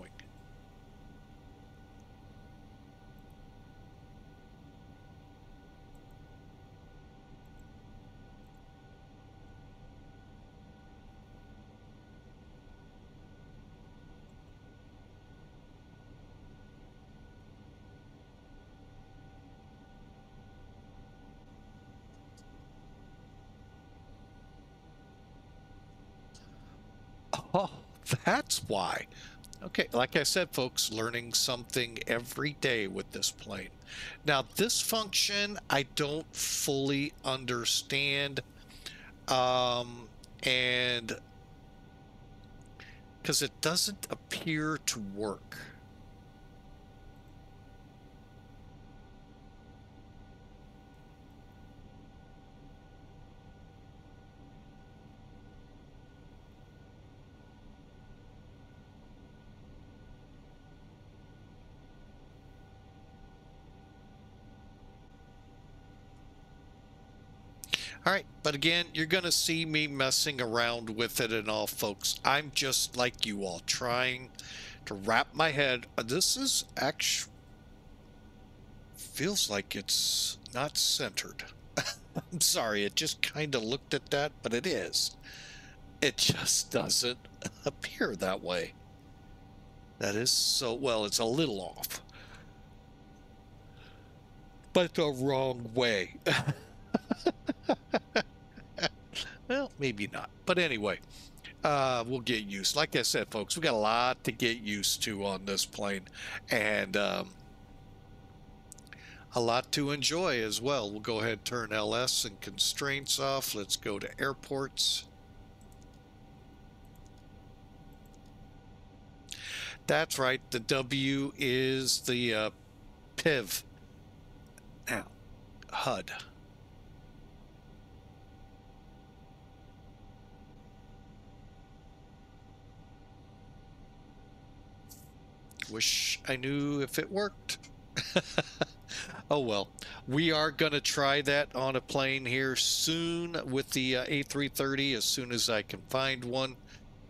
Oh, that's why. Okay, like I said, folks, learning something every day with this plane. Now, this function, I don't fully understand, and because it doesn't appear to work. All right, but again, you're going to see me messing around with it and all, folks. I'm just like you all, trying to wrap my head. This is actually feels like it's not centered. I'm sorry, it just kind of looked at that, but it is. It just doesn't appear that way. That is so, well, it's a little off, but the wrong way. Well, maybe not. But anyway, we'll get used. Like I said, folks, we got a lot to get used to on this plane, and a lot to enjoy as well. We'll go ahead and turn LS and constraints off. Let's go to airports. That's right. The W is the PIV. Now, HUD. Wish I knew if it worked. Oh well, we are going to try that on a plane here soon with the A330 as soon as I can find one,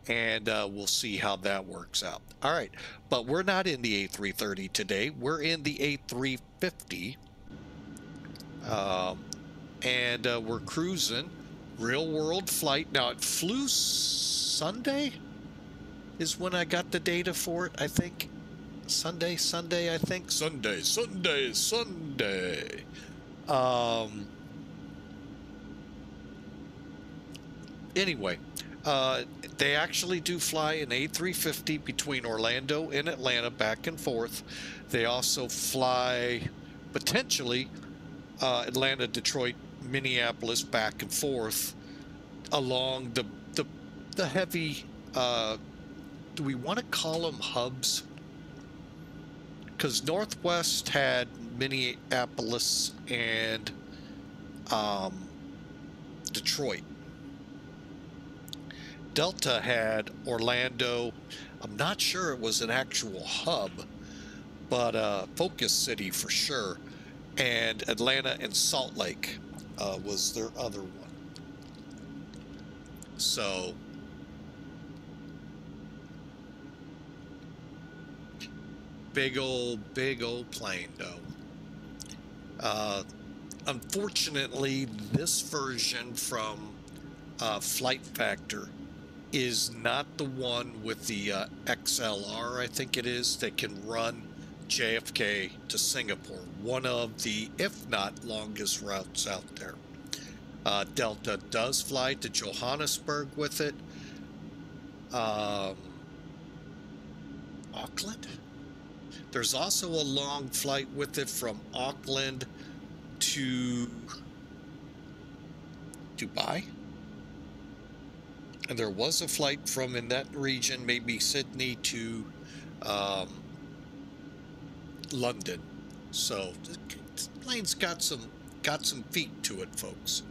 and we'll see how that works out. All right, but we're not in the A330 today. We're in the A350, and we're cruising real world flight. Now it flew Sunday is when I got the data for it, I think. Sunday, I think. Sunday. Anyway, they actually do fly an A350 between Orlando and Atlanta back and forth. They also fly potentially Atlanta, Detroit, Minneapolis back and forth along the heavy, do we want to call them hubs? Because Northwest had Minneapolis and Detroit. Delta had Orlando. I'm not sure it was an actual hub, but Focus City for sure. And Atlanta and Salt Lake was their other one. So big old plane though. Unfortunately, this version from Flight Factor is not the one with the XLR, I think it is, that can run JFK to Singapore. One of the, if not longest routes out there. Delta does fly to Johannesburg with it. Auckland? There's also a long flight with it from Auckland to Dubai. And there was a flight from in that region, maybe Sydney to London. So the plane's got some feet to it, folks.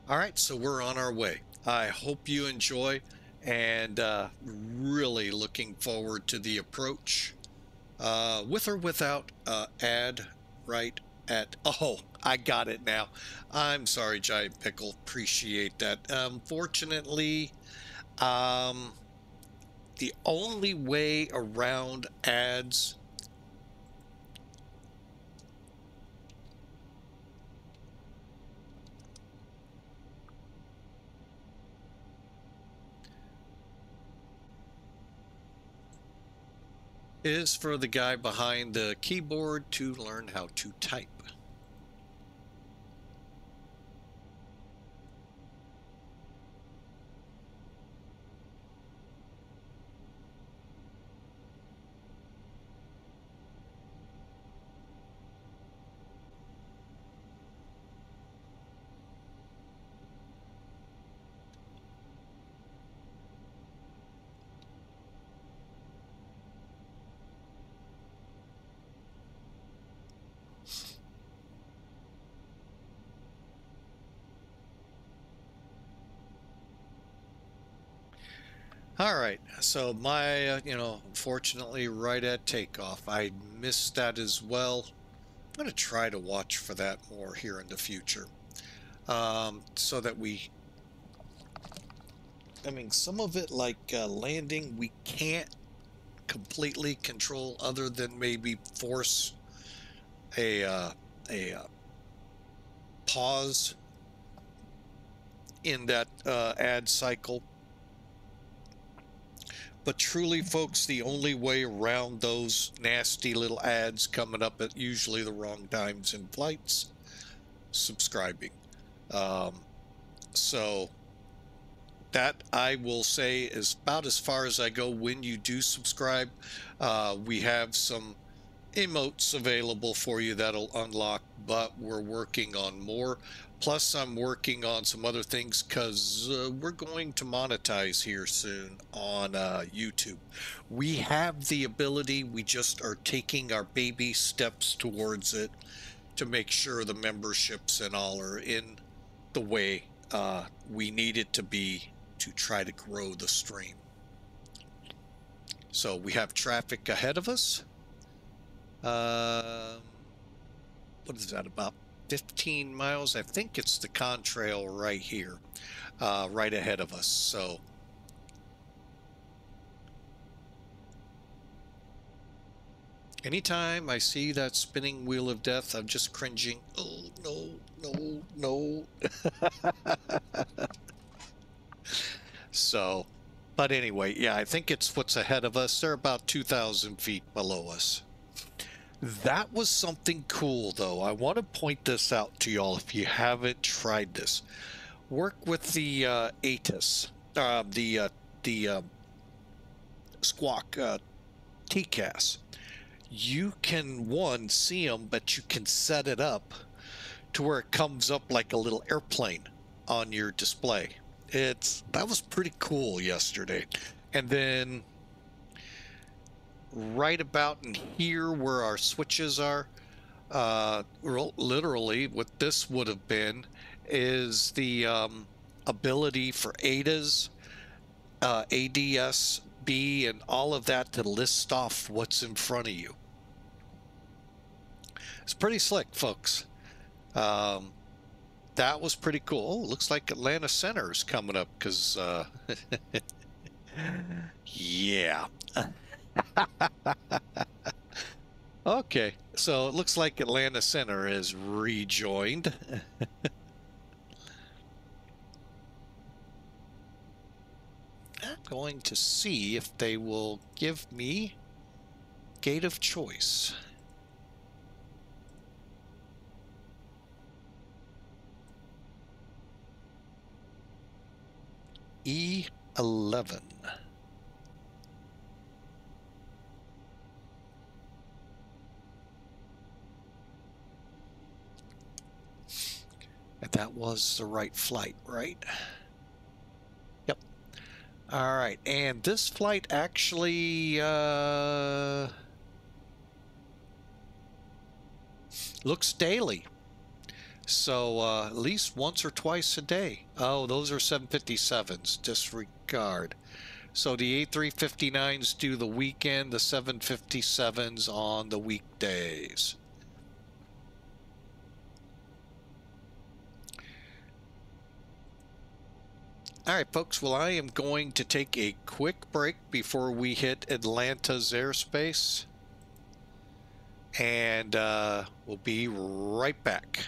All right, so we're on our way. I hope you enjoy, and really looking forward to the approach, with or without ad right at, oh, I got it now. I'm sorry, Giant Pickle, appreciate that. Fortunately, the only way around ads is for the guy behind the keyboard to learn how to type. All right, so my, unfortunately, right at takeoff, I missed that as well. I'm going to try to watch for that more here in the future, so that some of it, like landing, we can't completely control, other than maybe force a pause in that ad cycle. But truly, folks, the only way around those nasty little ads coming up at usually the wrong times in flights, subscribing. So that, I will say, is about as far as I go when you do subscribe. We have some emotes available for you that'll unlock, but we're working on more. Plus, I'm working on some other things, because we're going to monetize here soon on YouTube. We have the ability, we just are taking our baby steps towards it to make sure the memberships and all are in the way we need it to be to try to grow the stream. So we have traffic ahead of us. What is that, about 15 miles? I think it's the contrail right here, right ahead of us. So anytime I see that spinning wheel of death, I'm just cringing. Oh, no, no, no. So, but anyway, yeah, I think it's what's ahead of us. They're about 2,000 feet below us. That was something cool, though. I want to point this out to y'all if you haven't tried this. Work with the ATIS, the Squawk TCAS. You can, one, see them, but you can set it up to where it comes up like a little airplane on your display. That was pretty cool yesterday. And then right about in here where our switches are, literally what this would have been is the ability for ADAS, ADS, B, and all of that to list off what's in front of you. It's pretty slick, folks. That was pretty cool. Oh, looks like Atlanta Center is coming up, because yeah. Okay, so it looks like Atlanta Center is rejoined. I'm going to see if they will give me gate of choice. E 11. And that was the right flight, right? Yep. All right, and this flight actually looks daily. So at least once or twice a day. Oh, those are 757s. Disregard. So the A359s do the weekend, the 757s on the weekdays. All right, folks. Well, I am going to take a quick break before we hit Atlanta's airspace. And we'll be right back.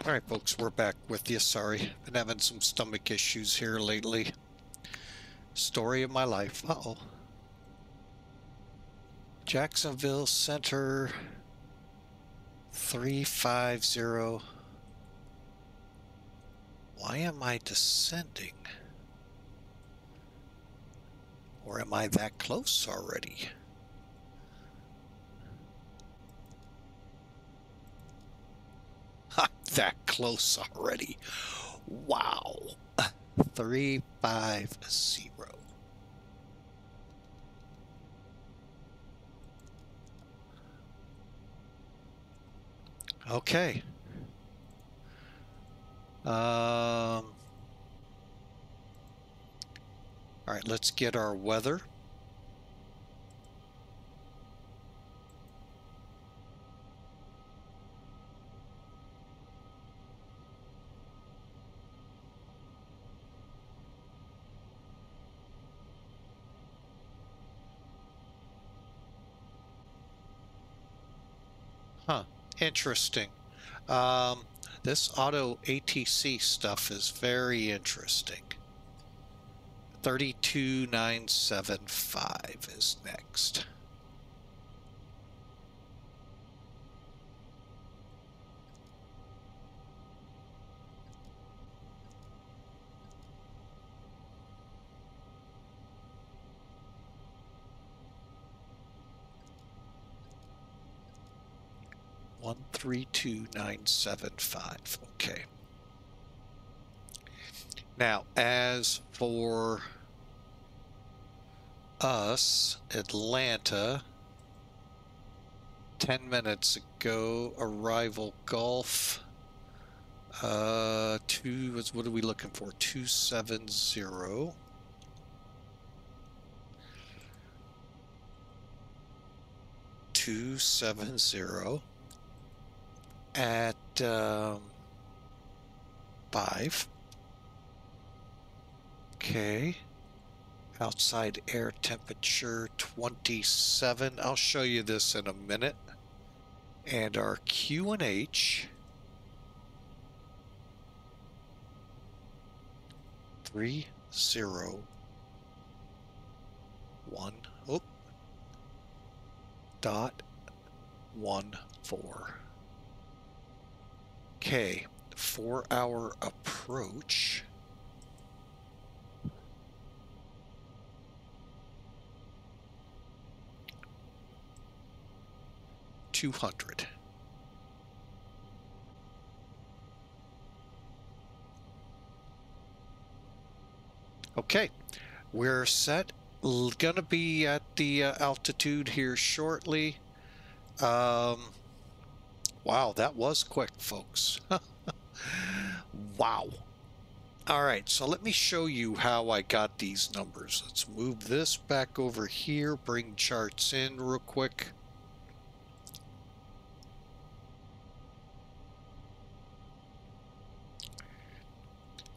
All right, folks, we're back with you. Sorry, been having some stomach issues here lately. Story of my life. Uh-oh. Jacksonville Center 350. Why am I descending? Or am I that close already? Ha, that close already. Wow. 350. Okay. All right, let's get our weather. Huh, interesting. This auto ATC stuff is very interesting. 32975 is next. One 32975. Okay. Now, as for us, Atlanta, 10 minutes ago, arrival Gulf, what are we looking for? 270. At 5. Okay. Outside air temperature 27. I'll show you this in a minute. And our QNH 301. Oh. .14. Okay, 4-hour approach. $200. Okay, we're set. Gonna be at the altitude here shortly. Wow, that was quick, folks. Wow. All right, so let me show you how I got these numbers. Let's move this back over here, bring charts in real quick.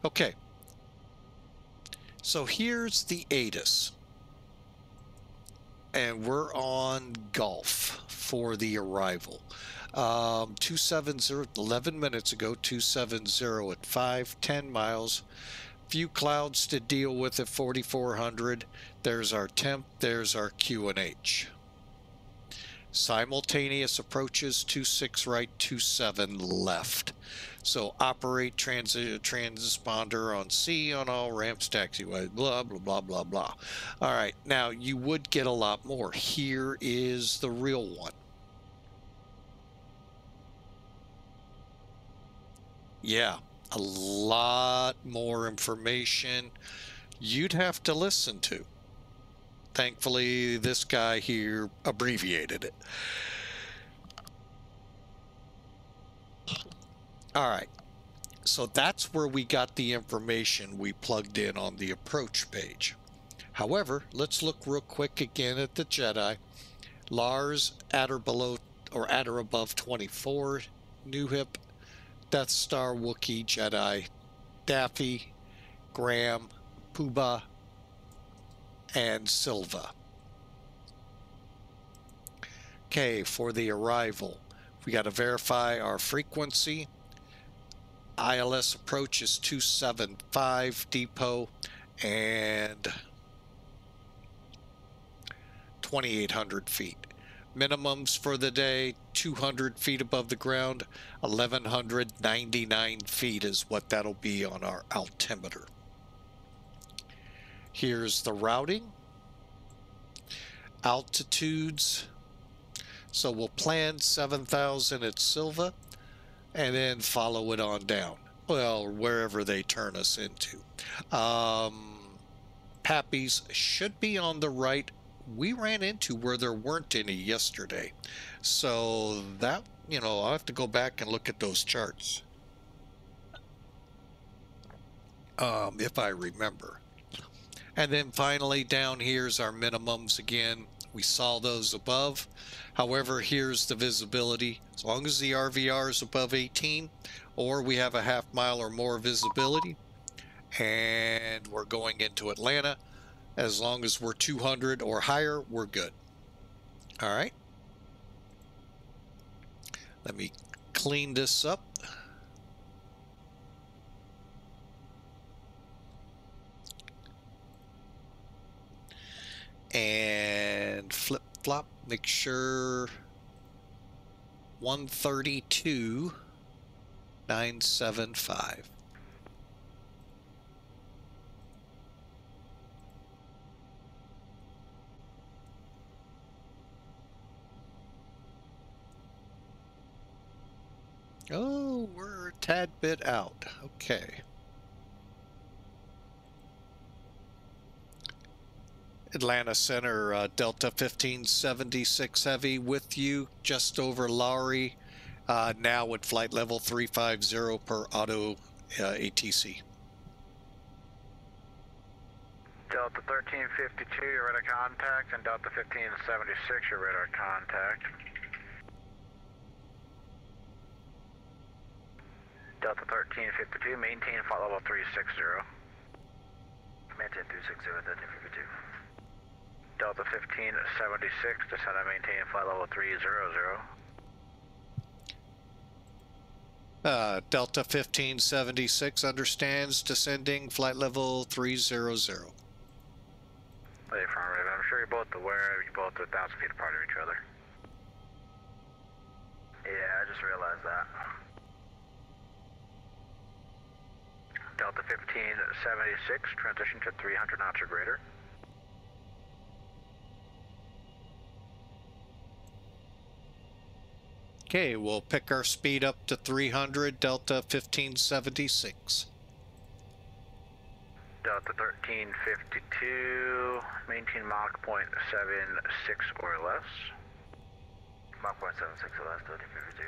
Okay. So here's the ATIS. And we're on Gulf for the arrival. 270, 11 minutes ago, 270 at 510 miles. Few clouds to deal with at 4,400. There's our temp, there's our QNH. Simultaneous approaches, 26 right, 27 left. So operate transponder on C on all ramps, taxiway, blah, blah, blah, blah, blah. All right, now you would get a lot more. Here is the real one. Yeah, a lot more information you'd have to listen to. Thankfully, this guy here abbreviated it. All right, so that's where we got the information we plugged in on the approach page. However, let's look real quick again at the Jedi. LARZZ at or below or at or above 24, New Hip, Death Star, Wookiee, Jedi, Daffy, Graham, Puba, and Silva. Okay, for the arrival, we got to verify our frequency. ILS approach is 275 depot and 2,800 feet. Minimums for the day, 200 feet above the ground, 1,199 feet is what that'll be on our altimeter. Here's the routing, altitudes. So we'll plan 7,000 at Silva and then follow it on down. Well, wherever they turn us into. Pappies should be on the right. We ran into where there weren't any yesterday. So that, you know, I'll have to go back and look at those charts. If I remember. And then finally down here's our minimums again. We saw those above. However, here's the visibility. As long as the RVR is above 18 or we have a half mile or more visibility and we're going into Atlanta, as long as we're 200 or higher, we're good. All right. Let me clean this up. And flip flop, make sure 132.975. Oh, we're a tad bit out. Okay. Atlanta Center, Delta 1576 Heavy with you, just over LAIRI, now at flight level 350 per auto ATC. Delta 1352, your radar contact, and Delta 1576, your radar contact. Delta 1352, maintain flight level 360. Maintain 360 at 1352. Delta 1576, descend and maintain flight level 300. Delta 1576 understands, descending flight level 300. Hey, front right, I'm sure you're both aware you both are 1,000 feet apart of each other. Yeah, I just realized that. Delta 1576, transition to 300 knots or greater. Okay, we'll pick our speed up to 300, Delta 1576. Delta 1352, maintain Mach 0.76 or less. Mach 0.76 or less, 1352.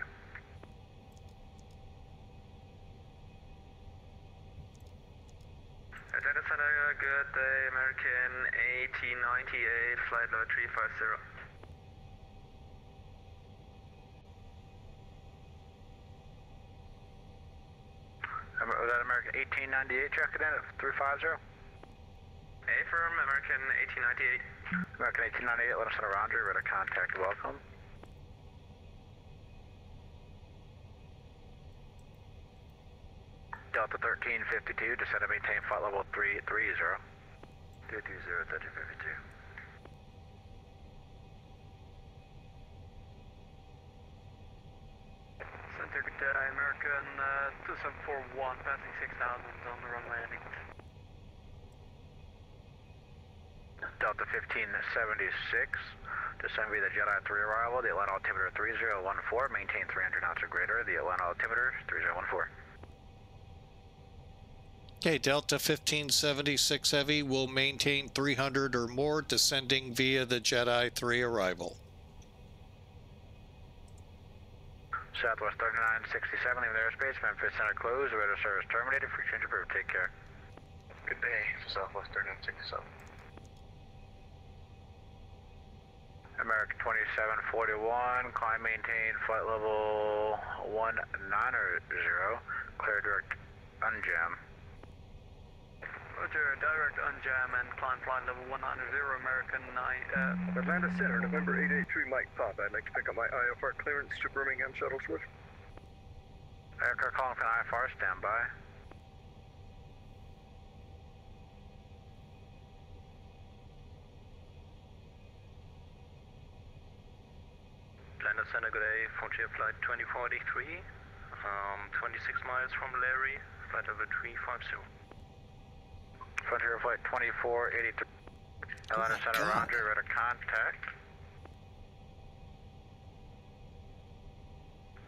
Atlanta Center, good day, American AT98, flight level 350. Was that American 1898 checking in at 350? Affirm, American 1898. American 1898, Atlanta Center, Roger, radar contact, welcome. Delta 1352, descend and maintain flight level 330. 320, 1352. Center, good day, American 2741, passing 6,000 on the runway landing. Delta 1576, descend via the Jedi 3 arrival, the Atlanta altimeter 3014, maintain 300 knots or greater, the Atlanta altimeter 3014. Okay, Delta 1576 Heavy will maintain 300 or more, descending via the Jedi 3 arrival. Southwest 3967, leaving the airspace, Memphis Center closed, radar service terminated, free change approved, take care. Good day, Southwest 3967. American 2741, climb maintain flight level 190, clear direct unjam. Roger, direct unjam and climb flight level 190, American Atlanta Center, November 883 Mike Pop. I'd like to pick up my IFR clearance to Birmingham Shuttle Switch. Aircraft calling for IFR, standby. Atlanta Center, good day. Frontier flight 2043, 26 miles from LAIRI, flight level 350. Frontier flight 2483. Atlanta Center, Roger, ready to contact.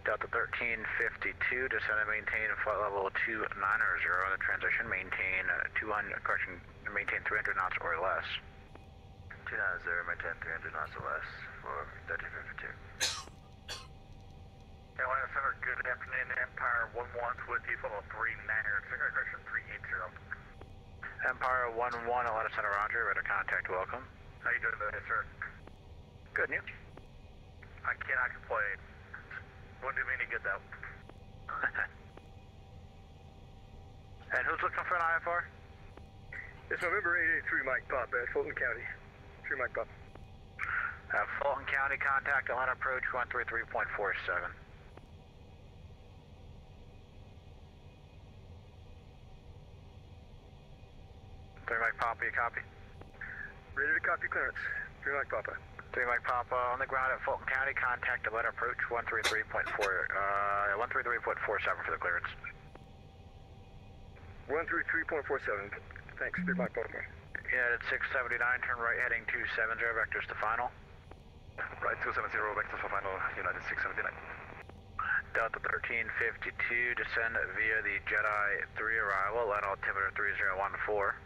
Delta 1352, descend and maintain flight level 290 on the transition. Maintain 300 knots or less. 290, maintain 300 knots or less for 1352. Atlanta Center, good afternoon. Empire 11 with you, follow 39, correction 380. Empire 11, Atlanta Center, Roger, ready to contact, welcome. How you doing today, sir? Good, and you? I cannot complain. Wouldn't do me any good, though. And who's looking for an IFR? It's November 883 Mike Papa at Fulton County. 3 Mike Papa. Fulton County, contact Atlanta approach 133.47. Mike Papa, you copy? Ready to copy clearance. 3 Mike Papa. 3 Mike Papa on the ground at Fulton County, contact Atlanta approach 133.47 for the clearance. 133.47. Thanks, 3 Mike Papa. United 679, turn right heading 270, vectors to final. Right 270, vectors for final, United 679. Delta 1352, descend via the Jedi 3 arrival, land altimeter 3014.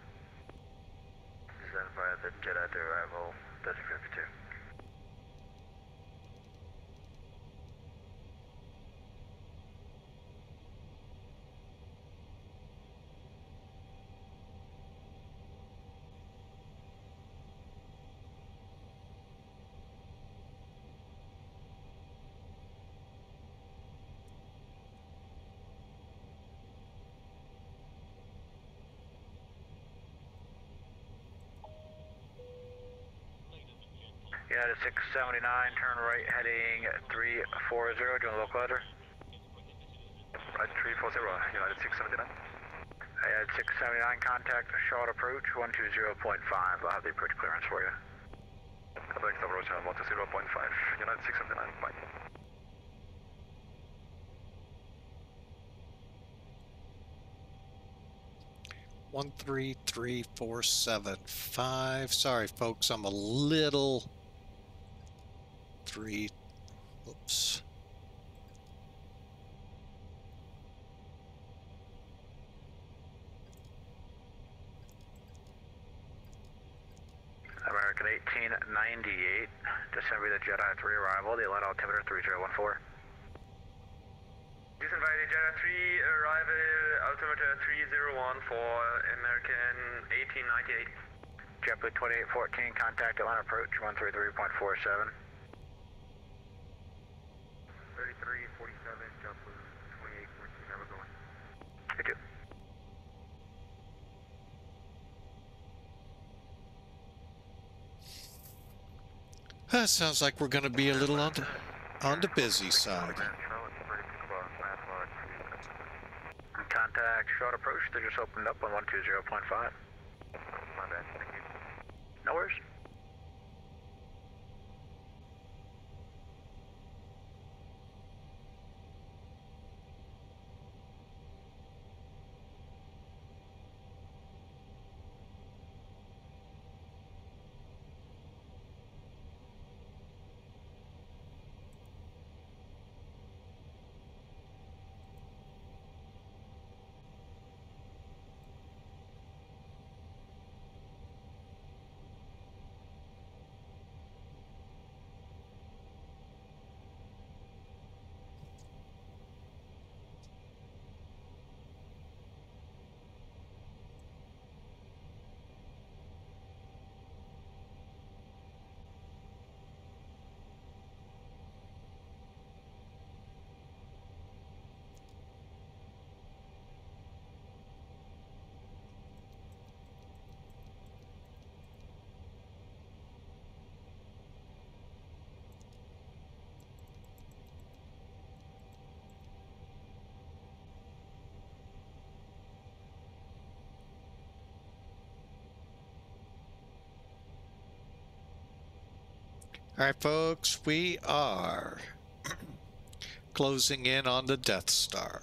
Descend via the Jedi 3 arrival, 1352. United 679, turn right heading 340, doing local letter. Right 340, United 679. United 679, contact short approach 120.5. I'll have the approach clearance for you. Correct approach 120.5, United 679, bye. One 33475. Sorry, folks, I'm a little oops. American 1898, December the Jedi 3 arrival, the Atlanta altimeter 3014. Descend via the Jedi 3 arrival, altimeter 3014, American 1898. JetBlue 2814, contact Atlanta approach 133.47. 3347, JetBlue 2814, never going. Good too. That sounds like we're going to be a little on the busy side. Contact short approach, they just opened up on 120.5. My bad, thank you. No worries. All right, folks, we are closing in on the Death Star.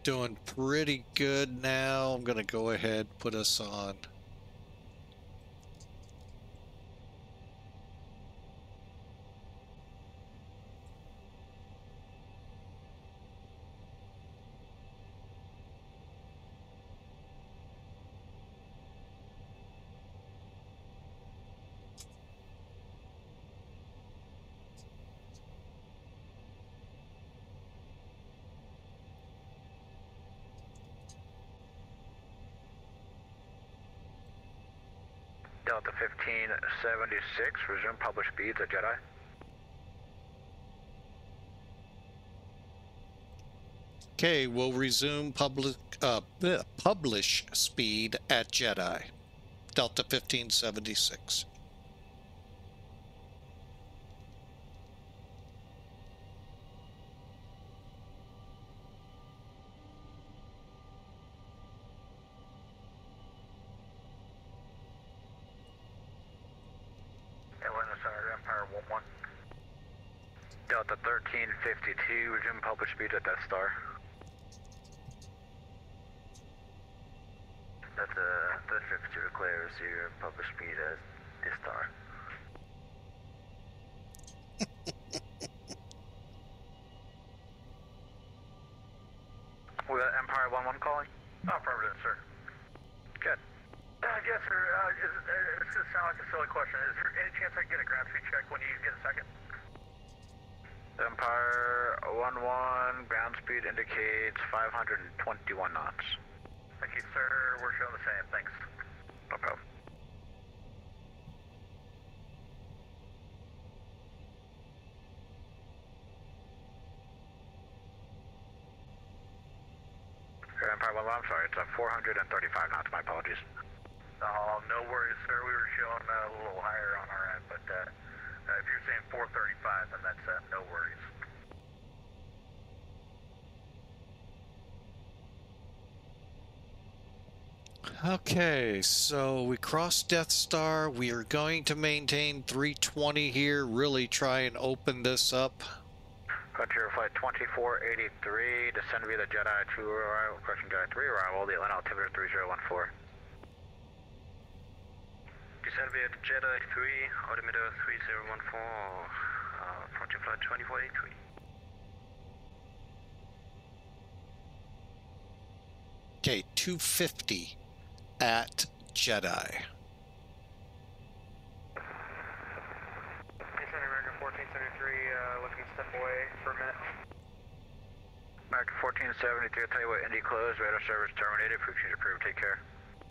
Doing pretty good now. I'm going to go ahead and put us on. Delta 1576, resume published speeds at Jedi. Okay, we'll resume publish speed at Jedi. Delta 1576. Empire 11. Delta 1352, resume published speed at Death Star. Delta 1352 declares your published speed at Death Star. We got Empire 11 calling? Oh, affirmative, sir. Good. Yes, sir. This could sound like a silly question. Is there any chance I can get a ground speed check when you get a second? Empire 11, ground speed indicates 521 knots. Thank you, sir. We're showing the same. Thanks. No problem. Empire 11, I'm sorry, it's 435 knots. My apologies. Oh, no worries, sir. We were showing a little higher on our end, but if you're saying 435, then that's no worries. Okay, so we crossed Death Star. We are going to maintain 320 here, really try and open this up. Frontier Flight 2483, descend via the Jedi 2 arrival, correction, Jedi 3 arrival, the Atlanta altimeter 3014. Descend via Jedi 3, altimeter 3014, Frontier Flight 2483. Okay, 250 at Jedi. American 1473, looking to step away for a minute. American 1473, I'll tell you what, Indy closed, radar service terminated, crew change approved, take care.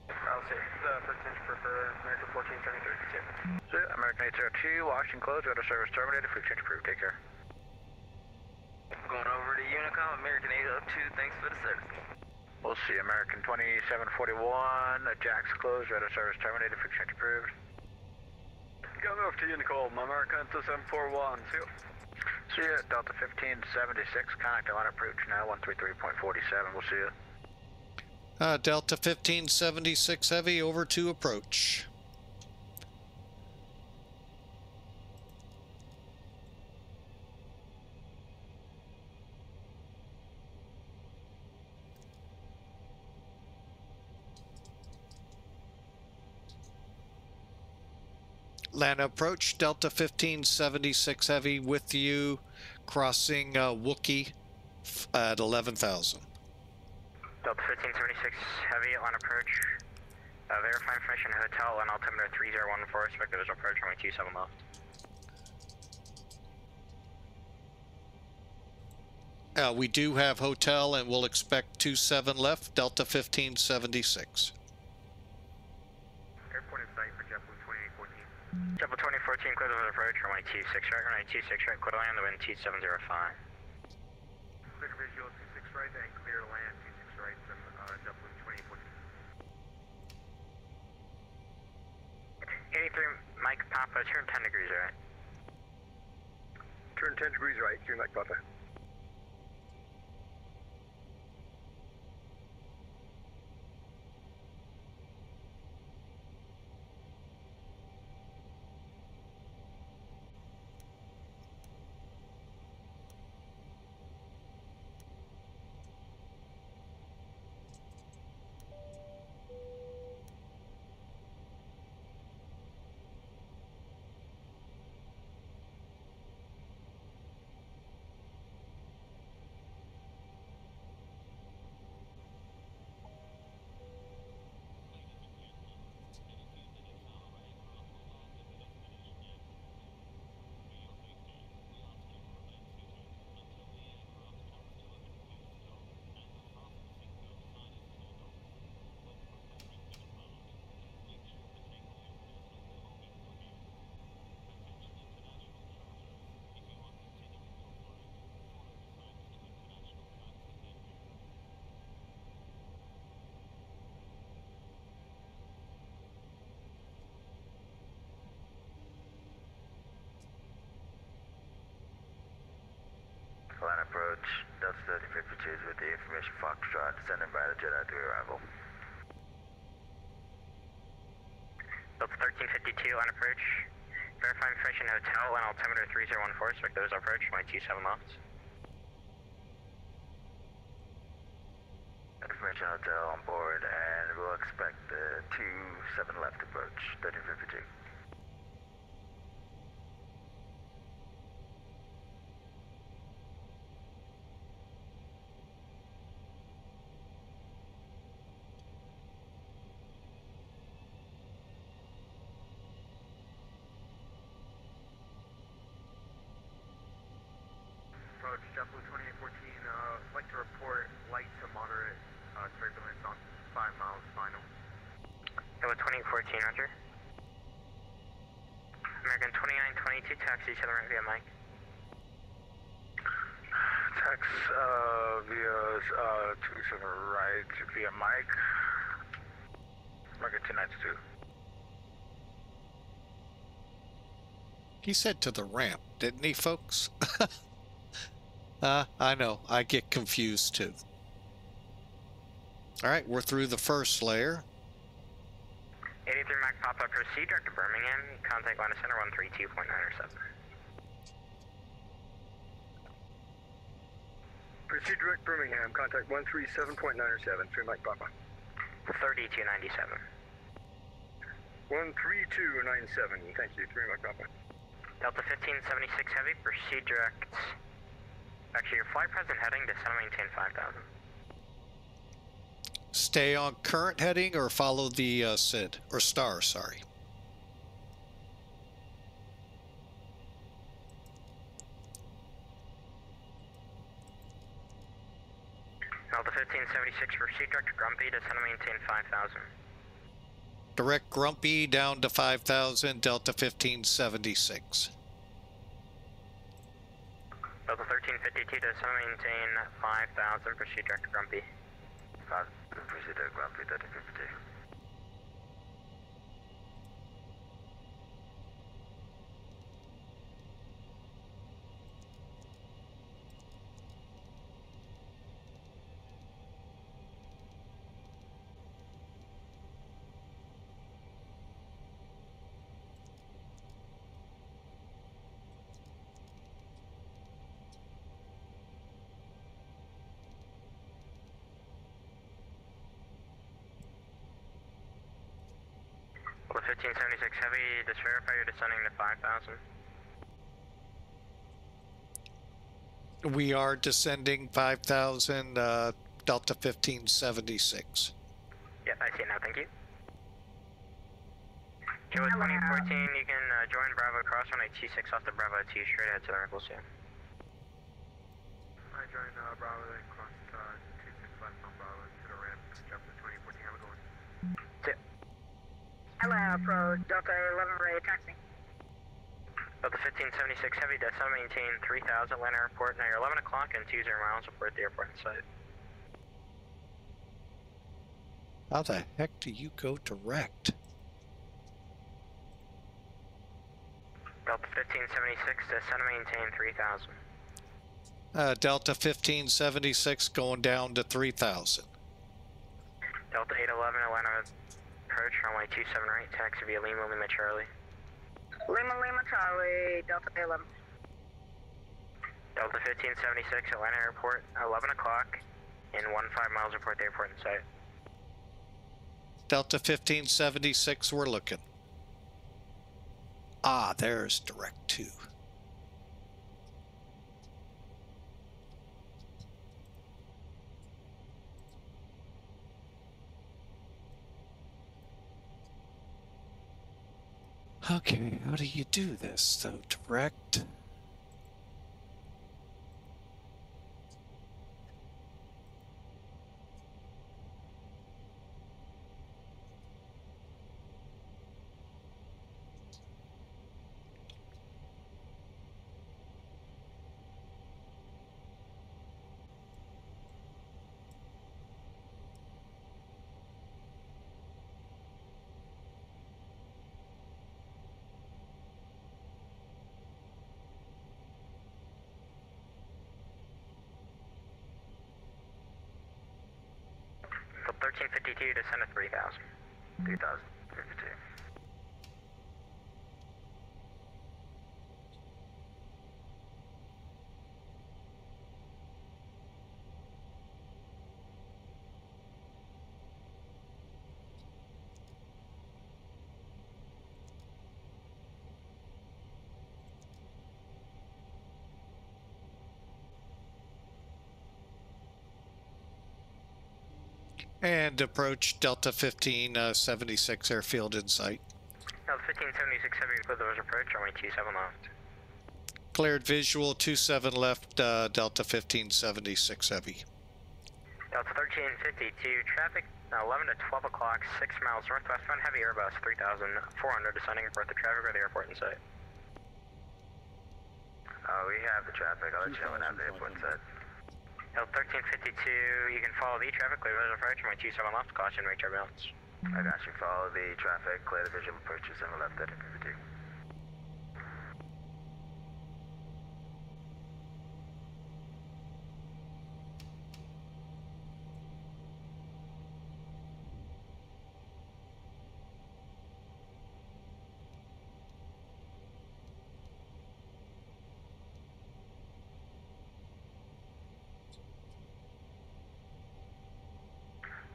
I'll see. The first engine prefer American 1473. See, American 802, Washington closed, radar service terminated, crew change approved, take care. Going over to Unicom, American 802, thanks for the service. We'll see, American 2741, Jack's closed, radar service terminated, crew change approved. Going over to Unicom, American 2741, see you. See ya, Delta 1576, contact Atlanta approach now, 133.47, we'll see you. Delta 1576 Heavy, over to approach. Atlanta approach, Delta 1576 Heavy with you, crossing Wookiee at 11,000. Delta 1576 Heavy, Atlanta approach. Verify information, hotel and altimeter 3014, expect the visual approach, runway 27 left. We do have hotel and we'll expect 27 left, Delta 1576. Airport in sight for JetBlue 2814. JetBlue 2014, clear the visual approach, runway 26 right, runway 26 right, clear to land, the wind 2705. Clear visual 26 right and clear to land 26 right from JetBlue 2814. 83 Mike Papa, turn 10 degrees right. Turn 10 degrees right, 3 Mike Papa. Line approach, Delta 3052 with the information Foxtrot, descending by the Jedi 3 arrival. Delta 1352 on approach. Verify information hotel and altimeter 3014, expect those approach, 27 knots. Information hotel on board, and we'll expect the 27 left approach, 1352. Approach JetBlue 2814, like to report light to moderate turbulence on 5 miles final. Hello 2814, roger. American 2922, taxi to the right via Mike. Tax via 27 right via Mike. American 292. He said to the ramp, didn't he, folks? I know. I get confused, too. All right, we're through the first layer. 83 Mike Papa, proceed direct to Birmingham. Contact line of center 132.907. Proceed direct Birmingham, contact 137.907, 3 Mike Papa. 3297. 13297, thank you, 3 Mike Papa. Delta 1576 Heavy, proceed direct. Actually, your flight present heading, descend and maintain 5,000. Stay on current heading or follow the SID, or star, sorry. Delta 1576, proceed direct to Grumpy, descend and maintain 5,000. Direct Grumpy down to 5,000, Delta 1576. Delta 1352, descend and maintain 5,000, proceed direct to Grumpy. Proceed direct Grumpy, 1352. Delta 1576 Heavy, just verify you're descending to 5,000. We are descending 5,000, Delta 1576. Yep, I see it now, thank you. Kilo 2014, you can join Bravo Cross 1826 off the Bravo 2, straight ahead to the Rebel soon. I joined Bravo, then crossed 26 left on Bravo to the ramp, JetBlue 2014, have a good one. Hello, approach Delta 11 Ray, taxi. Delta 1576 Heavy, descend maintain 3,000, land airport, now you're 11 o'clock and 20 miles, report the airport in sight. How the heck do you go direct? Delta 1576, descend and maintain 3000. Delta 1576 going down to 3000. Delta 811, Atlanta approach, runway 27 right, taxi via Lima, Lima Charlie. Lima, Lima, Charlie, Delta 11. Delta 1576, Atlanta Airport, 11 o'clock, in 15 miles report the airport in sight. Delta 1576, we're looking. Ah, there's direct 2. Okay, how do you do this though? Direct. So 1352, descend to 3000. 3052. And approach Delta 1576 airfield in sight. Delta 1576 heavy with those approach, runway 27 left. Cleared visual 27 left, Delta 1576 heavy. Delta 1352, traffic 11 to 12 o'clock, 6 miles northwestbound, heavy Airbus 3400 descending report the traffic or the airport in sight. We have the traffic. I'll let you know when I have the airport in sight. Delta 1352, you can follow the traffic, clear visual approach, runway 27 left, caution, rate turbulence. I got you. Follow the traffic, clear the visual approach, 27 left, 1352.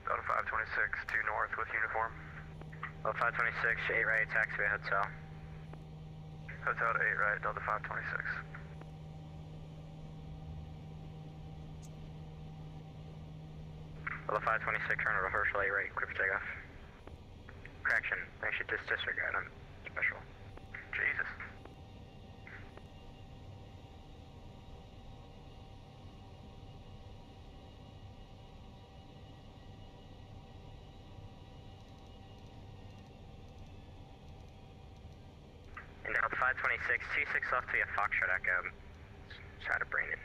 Delta 526, 2 north with uniform. Delta 526, 8 right, taxi via hotel. Hotel to 8 right, Delta 526. Delta 526, run a rehearsal 8 right, clear for takeoff. Correction, I should just disregard, I'm special. Jesus. And Delta 526, 26 left via Foxtrot Echo, side of Brandon.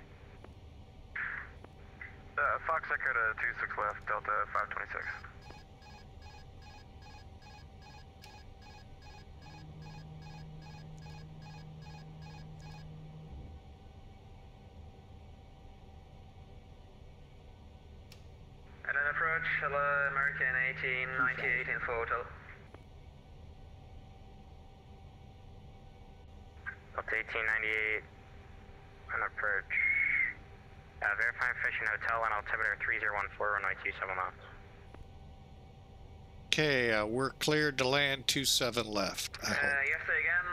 Fox Echo to 26 left, Delta 526. And then approach, hello, American 1898 in photo. Delta 1898, on approach. Verifying Fish and Hotel and altimeter 3014, runway 27 left. Okay, we're cleared to land 27 left. I hope. Yes, again,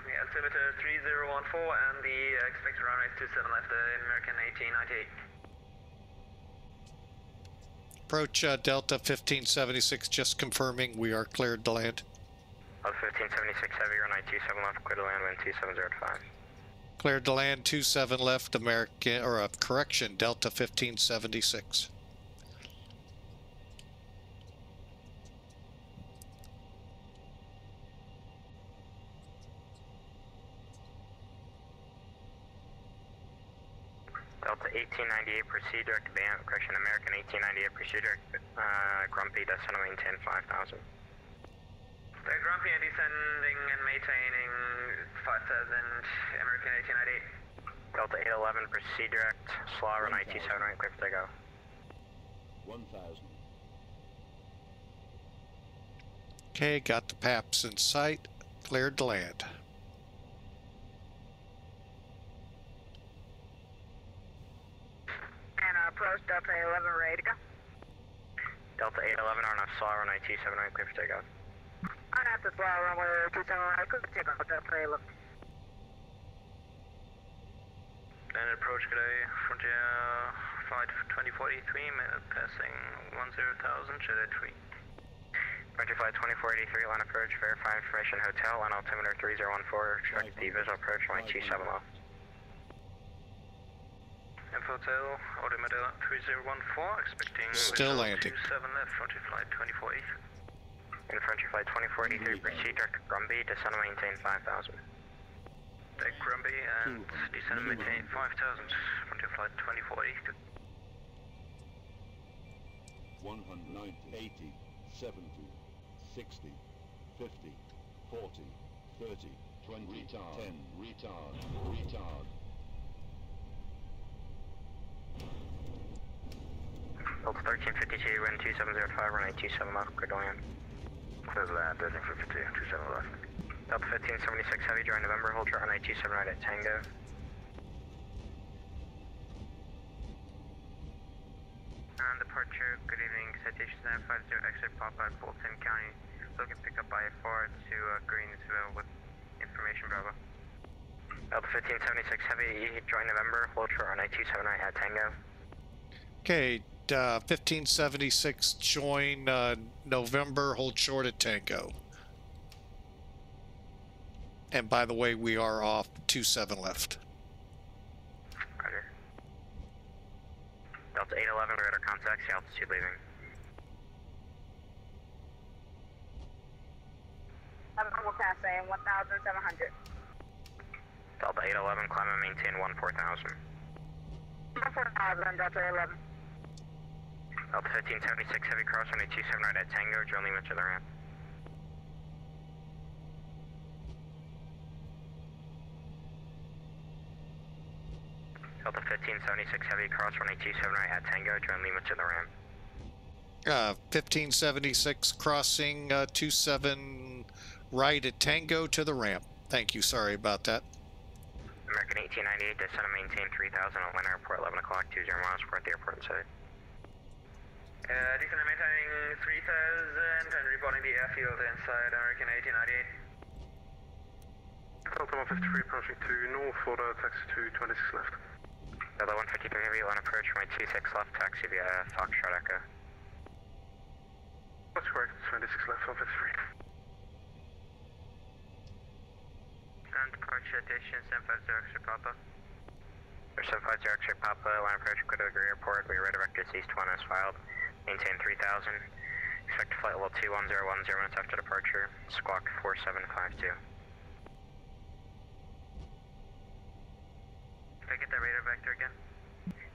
the altimeter 3014 and the expected runway is 27 left, American 1898. Approach Delta 1576, just confirming we are cleared to land. Delta 1576 heavy, runway 27 left, clear to land, wind 2705. Cleared to land 27 left, American, or correction, Delta 1576. Delta 1898, proceed direct to Bam, correction, American 1898, proceed direct, Grumpy, descend and maintain 5000. Delta Grumpy and descending and maintaining 5000, American 1898. Delta 811, proceed direct, slow runway 27 right, clear for takeoff. 1000. Okay, got the PAPs in sight, cleared to land. And approach Delta 11, ready to go. Delta 811 on a slow runway 27 right, clear for takeoff. On at the slow runway 27 right, clear for takeoff, Delta 11. And approach today, Frontier Flight 2043, passing 10,000, jet at 3. Frontier Flight 2483, line approach, verify information hotel, on altimeter 3014, check the visual approach, runway 27 left. Hotel, altimeter 3014, expecting Still visual landing. 27 left, Frontier Flight 2483. In Frontier Flight 2483, proceed direct to Grumby, descend and maintain 5000. Take Grumpy and descend and maintain 5000, Frontier Flight 2483. 190, 80, 70, 60, 50, 40, 30, 20, retard, 10, retard, retard. Delta 1352, wind 2705, runway 27 left, clear to land. Clear to land, 1352, 27 left. Delta 1576 heavy, dry November, hold short runway 27 right at Tango. On departure, good evening, citation 750, exit Papa, Bolton County. Looking to pick up IFR to Greensville with information, Bravo. Delta 1576 heavy, dry November, hold short runway 27 right at Tango. Okay, 1576 join November, hold short at Tango. And by the way, we are off 27 left. Roger. Delta 811, radar contacts, the altitude leaving. We'll pass in 1,700. Delta 811, climb and maintain 14,000. 4,000, Delta 11. Delta 1576 heavy, cross runway 27 right at Tango, drone limit to the ramp. Delta 1576 heavy, cross runway 27 right at Tango, drone limit to the ramp. 1576 crossing 27 right at Tango to the ramp. Thank you, sorry about that. American 1898, descend and maintain 3000 on Atlanta Airport, 11 o'clock, 20 miles, report the airport inside. Descend and maintaining 3000 and reporting the airfield inside American 1898. Delta 153 approaching to north for the taxi to 26 left. Delta 153 heavy, line approach, runway 26 left, taxi via Foxtrot Echo. That's correct, 26 left, 153. And departure station 750 extra Papa. 750 X-ray Papa, line approach, go to the Gray Airport, we radar vectors east 1 as filed. Maintain 3000. Expect flight level 21010 minutes after departure. Squawk 4752. Can I get that radar vector again?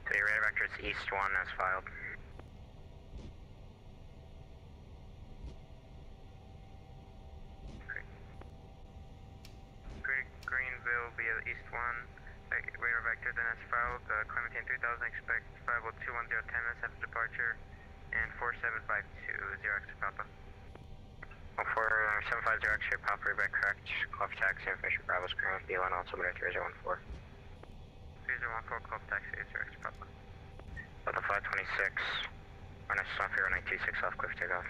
So your radar vector is east 1 as filed. Greenville via east 1. Radar vector then as filed. Climb maintain 3000. Expect flight level 210 minutes after departure. And 4752 extra Papa. 750 X-ray Papa, reback correct. Clough taxi information Bravo's current B line altimeter 3014. 3014 Clough taxi 0 extra Papa. Delta 526. Run a stop here on 926 off cliff takeoff.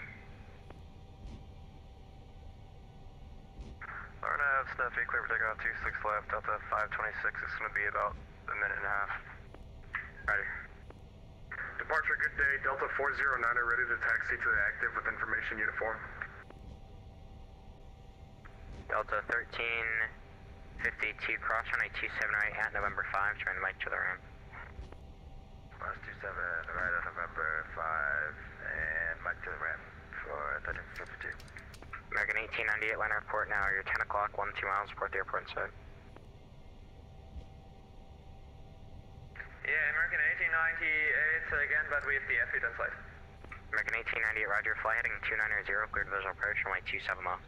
Larnav, Snuffy, clear for takeoff 26 left, Delta 526, it's going to be about a minute and a half. Roger. Departure, good day. Delta 409 are ready to taxi to the active with information uniform. Delta 1352, cross runway 27 right at November 5, turn the mic to the ramp. Cross 27 right at November 5 and back to the ramp for 1352. American 1898, Atlanta Airport now, you're 10 o'clock, 12 miles, report the airport inside. Yeah, American 1898 again, but we have the airfield inside. American 1898, roger, fly heading 2900, cleared visual approach, runway 27 left.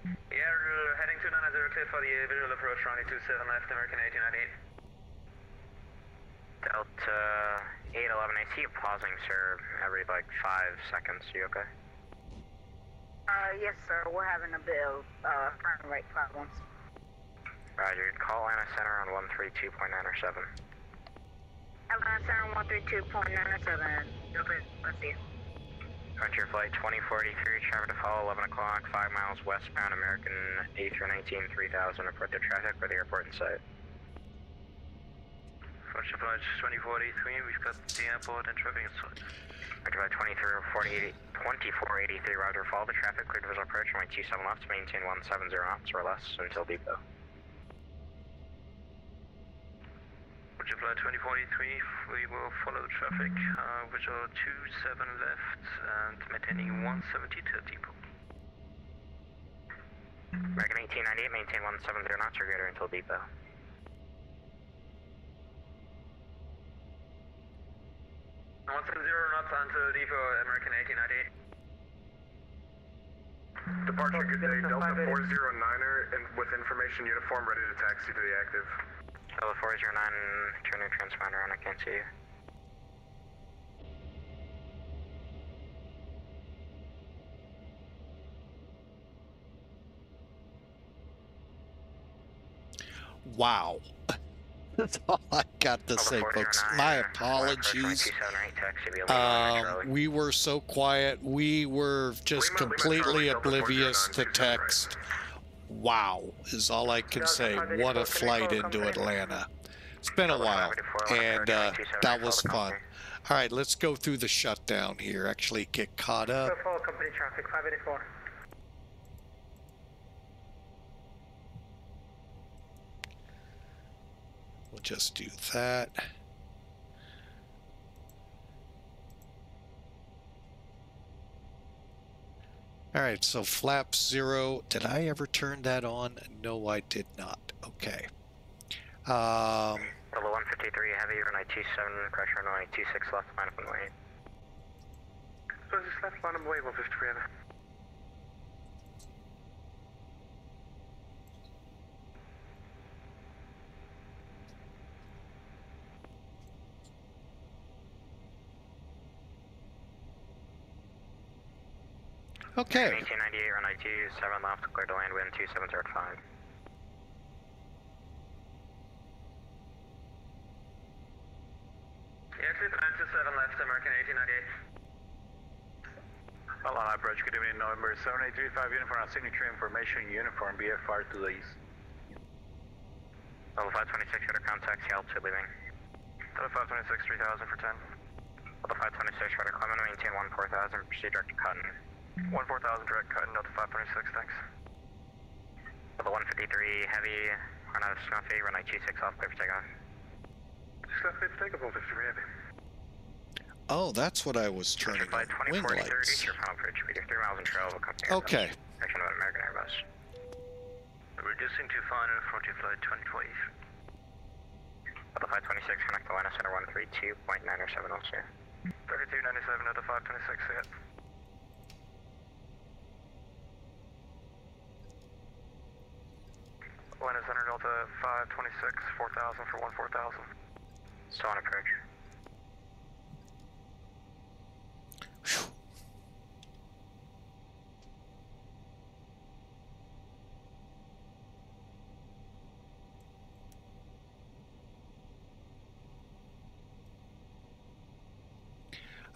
Yeah, heading to 90 clear for the visual approach, runway 27 left, American 1898. Delta 811, I see you pausing, sir, every like 5 seconds. You okay? Yes, sir. We're having a bit of frame rate problems. Roger. Call Atlanta Center on 132.907. Atlanta Center 132.97. Let's see. Frontier Flight 2043, traffic to follow 11 o'clock, 5 miles westbound, American A319 3000. Report the traffic for the airport in sight. Frontier Flight 2043, we've got the airport and traffic inside. Frontier Flight 2483, roger, follow the traffic, cleared visual approach, runway 27 left, maintain 170 knots or less until depot. Frontier Flight 2043, we will follow the traffic, visual 27 left and maintaining 170 till depot. American 1898, maintain 170 knots or greater until depot. Knots onto depot, American 1898. Departure, good day, Delta 409er, and with information uniform, ready to taxi to the active. Delta 409, turn your transponder on, I can't see you. Wow. That's all I got to say, folks. My apologies. We were so quiet. We were just completely oblivious to text. Wow, is all I can say. What a flight into Atlanta. It's been a while, and that was fun. All right, let's go through the shutdown here. Actually get caught up. Follow company traffic, 584. We'll just do that. All right, so flap 0. Did I ever turn that on? No, I did not. Okay. Level 153 heavy, runway 27, pressure runway 26 left, line up and wait. So just left line up and wait, 153 heavy. Okay. 1898, runway 27 left, clear to land, wind 2705. Yeah, clear to land 27 left, American 1898. Atlanta approach, good evening, November 7835 uniform on signature information, uniform BFR to the east. Level 526, radar contact, altitude leaving. Level 526, 3000 for 10. Level 526, radar climb and maintain 14000, proceed direct to Cotton. 14000 direct cut, Delta 526, thanks. Level 153 heavy, run out of Snuffy, runway 26 off, clear for takeoff. Just left clear for takeoff, 153 heavy. Oh, that's what I was turning on. Wind lights. Your final bridge, we do 3 miles in trail of a company. Okay. Direction of an American Airbus. Reducing to final Frontier Flight 2020. Delta 526, connect to Atlanta Center 132.907 also. 3297, Delta 526, hit. Atlanta Center, Delta 526, 4000 for 14000. Still on approach.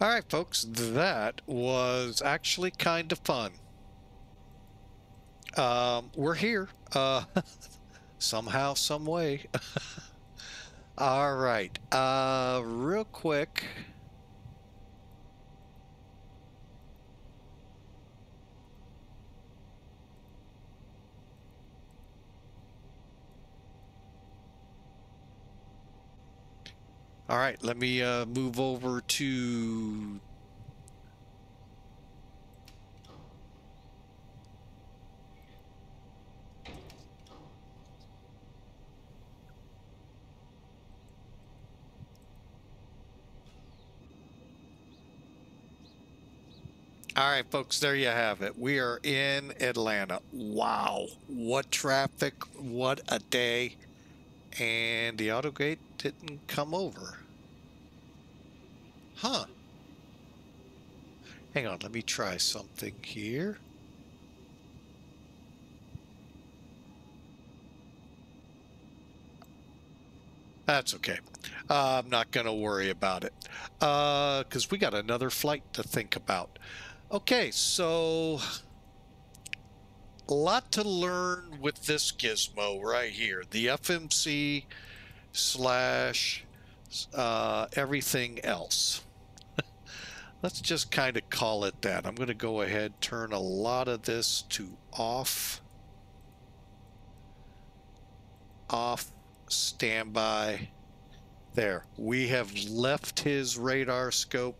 All right, folks, that was actually kind of fun. We're here, somehow, some way. All right, real quick. All right, let me move over to All right, folks, there you have it. We are in Atlanta. Wow, what traffic, what a day. And the autogate didn't come over. Huh. Hang on, let me try something here. That's okay. I'm not going to worry about it because we got another flight to think about. Okay, so a lot to learn with this gizmo right here. The FMC slash everything else. Let's just kind of call it that. I'm going to go ahead, turn a lot of this to off, standby. There, we have left his radar scope.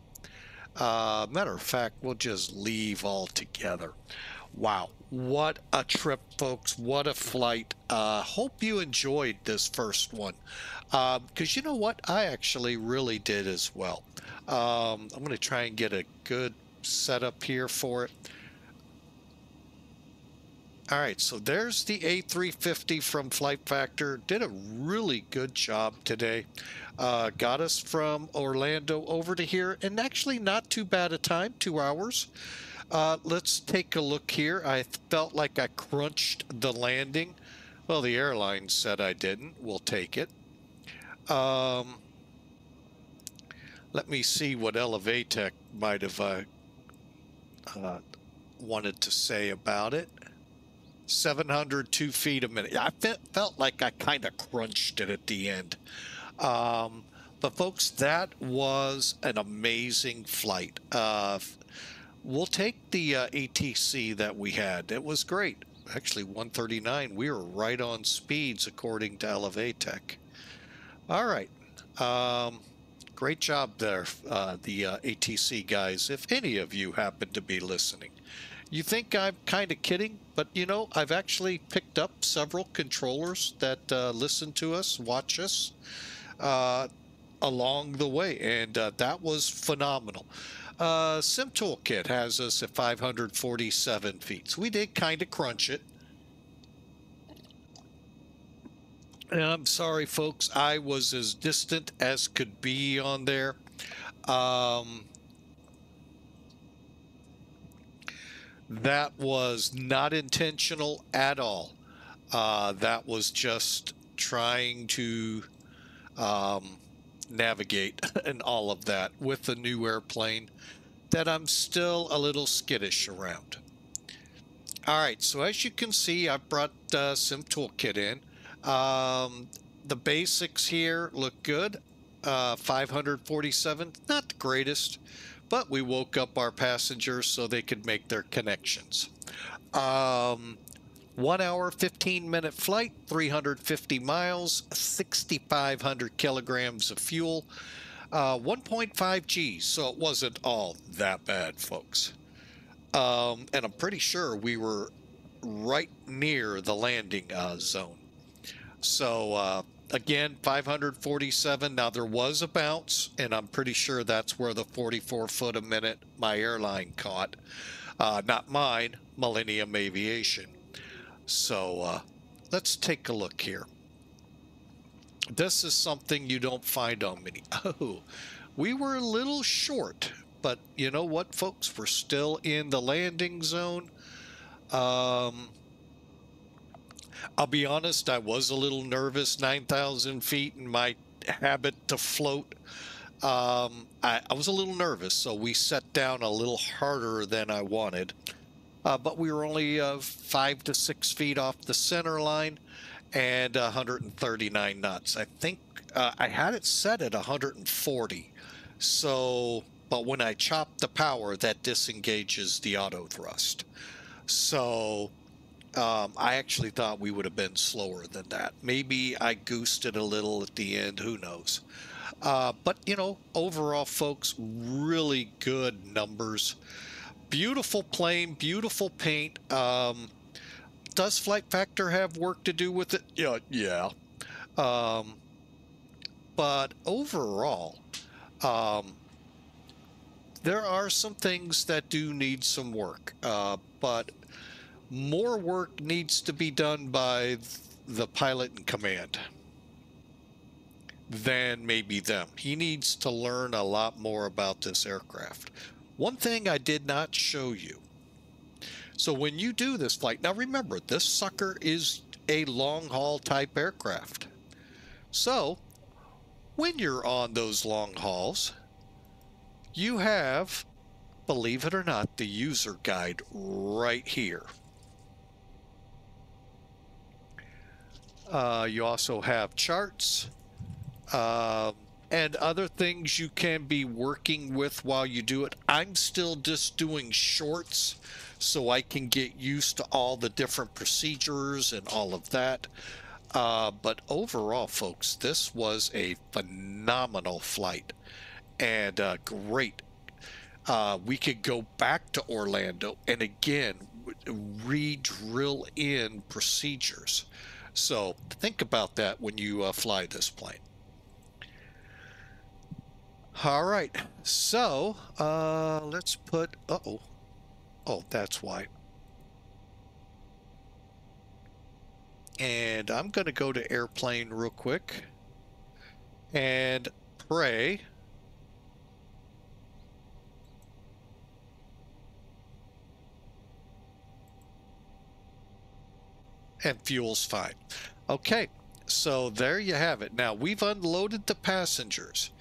Matter of fact, we'll just leave altogether. Wow, what a trip, folks. What a flight. Hope you enjoyed this first one. Because you know what? I actually really did as well. I'm going to try and get a good setup here for it. All right, so there's the A350 from Flight Factor. Did a really good job today. Got us from Orlando over to here, and actually not too bad a time, 2 hours. Let's take a look here. I felt like I crunched the landing. Well, the airline said I didn't. We'll take it. Let me see what Elevatech might have wanted to say about it. 702 feet a minute. I felt like I kind of crunched it at the end. But folks, that was an amazing flight. We'll take the ATC that we had. It was great. Actually, 139. We were right on speeds according to Elevatech. All right. Great job there, the ATC guys, if any of you happen to be listening. You think I'm kind of kidding, but you know, I've actually picked up several controllers that listen to us, watch us along the way, and that was phenomenal. Sim Toolkit has us at 547 feet, so we did kind of crunch it. And I'm sorry, folks, I was as distant as could be on there. That was not intentional at all. That was just trying to navigate and all of that with the new airplane that I'm still a little skittish around. All right, so as you can see, I brought Sim Toolkit in. The basics here look good. 547, not the greatest, but we woke up our passengers so they could make their connections. 1 hour, 15-minute flight, 350 miles, 6,500 kilograms of fuel, 1.5 Gs, so it wasn't all that bad, folks. And I'm pretty sure we were right near the landing zone. So, again, 547. Now, there was a bounce, and I'm pretty sure that's where the 44 foot a minute my airline caught. Not mine, Millennium Aviation. So, let's take a look here. This is something you don't find on many. Oh, we were a little short, but you know what, folks? We're still in the landing zone. I'll be honest, I was a little nervous, 9,000 feet, and my habit to float. I was a little nervous, so we set down a little harder than I wanted. But we were only 5 to 6 feet off the center line and 139 knots. I think I had it set at 140. So, but when I chop the power, that disengages the auto thrust. So, I actually thought we would have been slower than that. Maybe I goosed it a little at the end. Who knows? But, you know, overall, folks, really good numbers. Beautiful plane, beautiful paint. Does Flight Factor have work to do with it? Yeah. But overall, there are some things that do need some work, but more work needs to be done by the pilot in command than maybe them. He needs to learn a lot more about this aircraft. One thing I did not show you. So when you do this flight, now remember, this sucker is a long-haul type aircraft. So when you're on those long hauls, you have, believe it or not, the user guide right here. You also have charts and other things you can be working with while you do it. I'm still just doing shorts so I can get used to all the different procedures and all of that. But overall, folks, this was a phenomenal flight and great. We could go back to Orlando and again re-drill in procedures. So think about that when you fly this plane. All right, so let's put, oh, that's why. And I'm going to go to airplane real quick and pray. And fuel's fine. Okay, so there you have it. Now we've unloaded the passengers,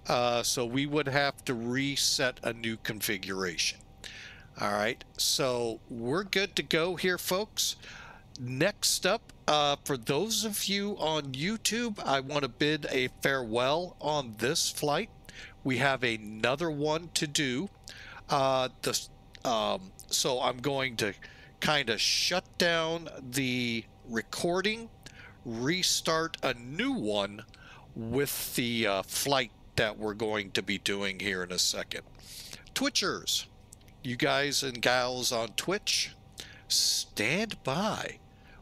so we would have to reset a new configuration. All right, so we're good to go here, folks. Next up, for those of you on YouTube, I want to bid a farewell on this flight. We have another one to do. So I'm going to kind of shut down the recording, restart a new one with the flight that we're going to be doing here in a second. Twitchers, you guys and gals on Twitch, stand by.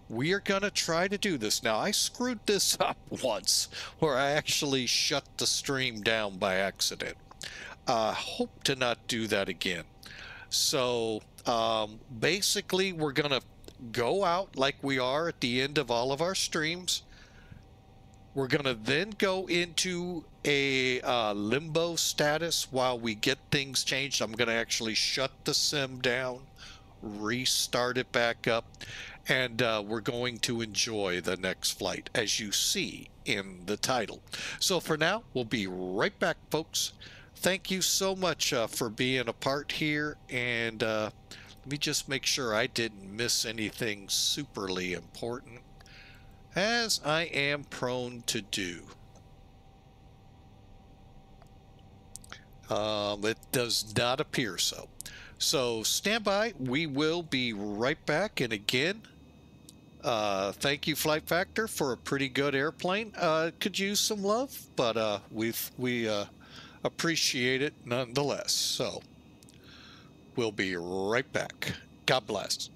We are going to try to do this. Now, I screwed this up once where I actually shut the stream down by accident. Hope to not do that again. So basically, we're going to go out like we are at the end of all of our streams. We're going to then go into a limbo status while we get things changed. I'm going to actually shut the sim down, restart it back up, and we're going to enjoy the next flight, as you see in the title. So for now, we'll be right back, folks. Thank you so much for being a part here, and let me just make sure I didn't miss anything superly important, as I am prone to do. It does not appear so. So stand by. We will be right back. And again, thank you, Flight Factor, for a pretty good airplane. Could use some love, but we appreciate it nonetheless. So we'll be right back. God bless.